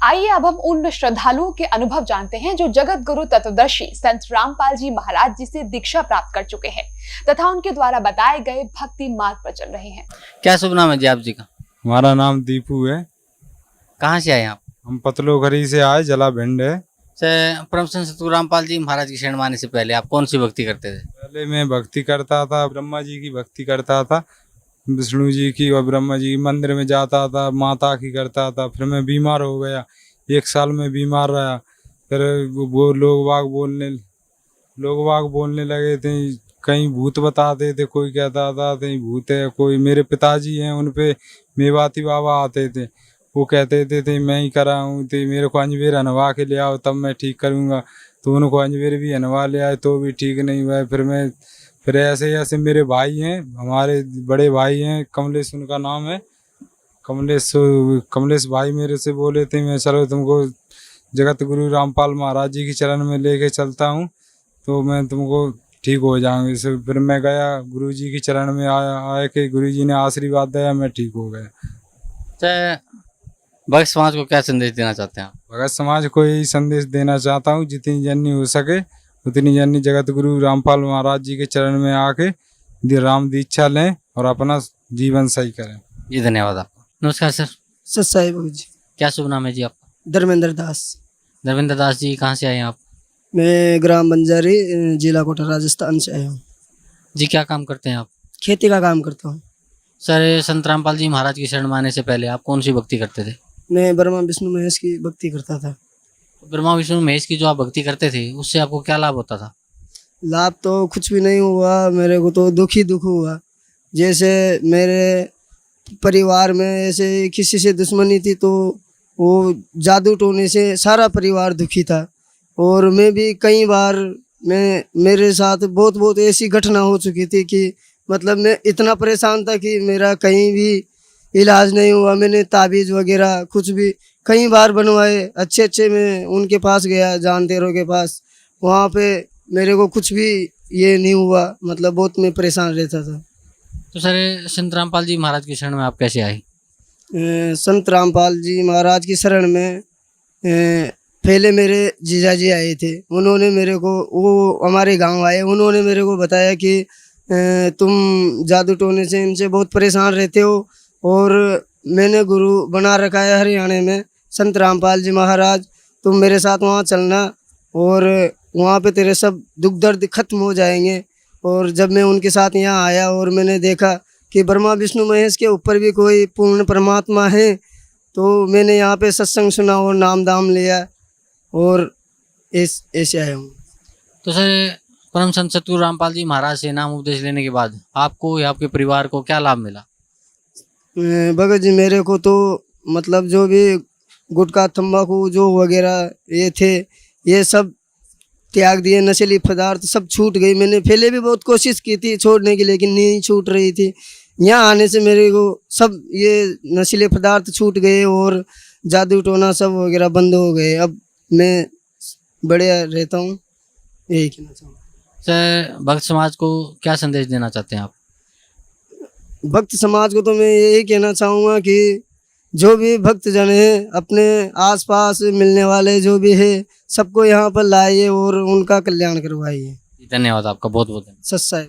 आइए अब हम उन श्रद्धालुओं के अनुभव जानते हैं जो जगत गुरु तत्वदर्शी संत रामपाल जी महाराज जी से दीक्षा प्राप्त कर चुके हैं तथा उनके द्वारा बताए गए भक्ति मार्ग पर चल रहे हैं। क्या शुभ नाम है जी आप जी का? हमारा नाम दीपू है। कहाँ से आए आप? हम पतलोघरी से आए, जला भिंड है। परम संत सतगुरु रामपाल जी महाराज की शरण माने से पहले आप कौन सी भक्ति करते थे? पहले मैं भक्ति करता था, ब्रह्मा जी की भक्ति करता था, विष्णु जी की और ब्रह्मा जी मंदिर में जाता था, माता की करता था। फिर मैं बीमार हो गया, 1 साल में बीमार रहा। फिर वो लोग बाग बोलने लगे थे, कहीं भूत बताते थे, कोई कहता था कहीं भूत है, कोई मेरे पिताजी हैं उन पे मेवाती बाबा आते थे, वो कहते थे मैं ही करा हूँ, तो मेरे को अंजवेर हनवा के ले आओ तब मैं ठीक करूँगा। तो उनको अंजवेर भी हनवा ले आए तो भी ठीक नहीं हुआ। फिर ऐसे मेरे भाई हैं, हमारे बड़े भाई हैं, कमलेश उनका नाम है, कमलेश भाई मेरे से बोले थे मैं चलो तुमको जगत गुरु रामपाल महाराज जी की चरण में लेके चलता हूँ तो मैं तुमको ठीक हो जाऊंगी। फिर मैं गया गुरु जी की चरण में, आया कि गुरु जी ने आशीर्वाद दिया, मैं ठीक हो गया। भक्त समाज को क्या संदेश देना चाहते हैं आप? भगत समाज को यही संदेश देना चाहता हूँ, जितनी जन्नी हो सके उतनी जन्नी जगत गुरु रामपाल महाराज जी के चरण में आके राम दीक्षा लें और अपना जीवन सही करें। जी धन्यवाद आपको। नमस्कार सर। सत साई बाबू जी। क्या शुभ नाम है जी आपका? धर्मेंद्र दास। धर्मेंद्र दास जी कहाँ से आए हैं आप? मैं ग्राम बंजारी, जिला कोटा, राजस्थान से आया हूँ। जी क्या काम करते हैं आप? खेती का काम करता हूँ। सर संत रामपाल जी महाराज की शरण माने से पहले आप कौन सी भक्ति करते थे? मैं ब्रह्मा विष्णु महेश की भक्ति करता था। ब्रह्मा विष्णु महेश की जो आप भक्ति करते थे उससे आपको क्या लाभ होता था? लाभ तो कुछ भी नहीं हुआ, मेरे को तो दुख ही दुख हुआ। जैसे मेरे परिवार में ऐसे किसी से दुश्मनी थी तो वो जादू टोने से सारा परिवार दुखी था। और मैं भी कई बार मेरे साथ बहुत ऐसी घटना हो चुकी थी कि मतलब मैं इतना परेशान था कि मेरा कहीं भी इलाज नहीं हुआ। मैंने ताबीज़ वगैरह कुछ भी कई बार बनवाए, अच्छे मैं उनके पास गया, जानतेरों के पास, वहाँ पे मेरे को कुछ भी ये नहीं हुआ। मतलब बहुत मैं परेशान रहता था। तो सर संत रामपाल जी महाराज की शरण में आप कैसे आए? संत रामपाल जी महाराज की शरण में पहले मेरे जीजा जी आए थे। उन्होंने मेरे को, वो हमारे गांव आए, उन्होंने मेरे को बताया कि तुम जादू टोने से इनसे बहुत परेशान रहते हो और मैंने गुरु बना रखा है हरियाणा में संत रामपाल जी महाराज, तुम मेरे साथ वहाँ चलना और वहाँ पे तेरे सब दुख दर्द खत्म हो जाएंगे। और जब मैं उनके साथ यहाँ आया और मैंने देखा कि ब्रह्मा विष्णु महेश के ऊपर भी कोई पूर्ण परमात्मा है, तो मैंने यहाँ पे सत्संग सुना और नाम दाम लिया और ऐसे आया हूँ। तो सर परम संत सतगुरु रामपाल जी महाराज से नाम उपदेश लेने के बाद आपको या आपके परिवार को क्या लाभ मिला? भगत जी मेरे को तो मतलब जो भी गुटखा तंबाकू जो वगैरह ये थे ये सब त्याग दिए, नशीली पदार्थ सब छूट गई। मैंने पहले भी बहुत कोशिश की थी छोड़ने की, लेकिन नहीं छूट रही थी। यहाँ आने से मेरे को सब ये नशीले पदार्थ छूट गए और जादू टोना सब वगैरह बंद हो गए। अब मैं बढ़िया रहता हूँ, यही कहना चाहूँगा। सर भक्त समाज को क्या संदेश देना चाहते हैं आप? भक्त समाज को तो मैं यही कहना चाहूँगा कि जो भी भक्तजन है अपने आसपास मिलने वाले जो भी है सबको यहाँ पर लाइए और उनका कल्याण करवाइए। धन्यवाद आपका, बहुत बहुत धन्यवाद। सत साई।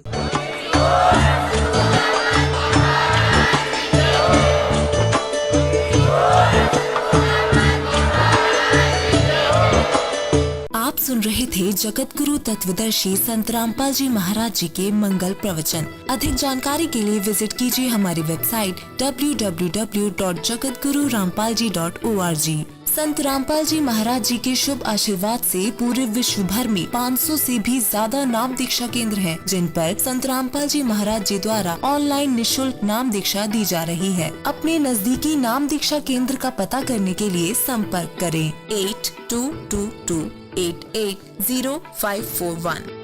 आप सुन रहे थे जगत गुरु तत्वदर्शी संत रामपाल जी महाराज जी के मंगल प्रवचन। अधिक जानकारी के लिए विजिट कीजिए हमारी वेबसाइट www.jagatgururampalji.org। संत रामपाल जी महाराज जी के शुभ आशीर्वाद से पूरे विश्व भर में 500 से भी ज्यादा नाम दीक्षा केंद्र हैं, जिन पर संत रामपाल जी महाराज जी द्वारा ऑनलाइन निशुल्क नाम दीक्षा दी जा रही है। अपने नजदीकी नाम दीक्षा केंद्र का पता करने के लिए संपर्क करें 8222880541।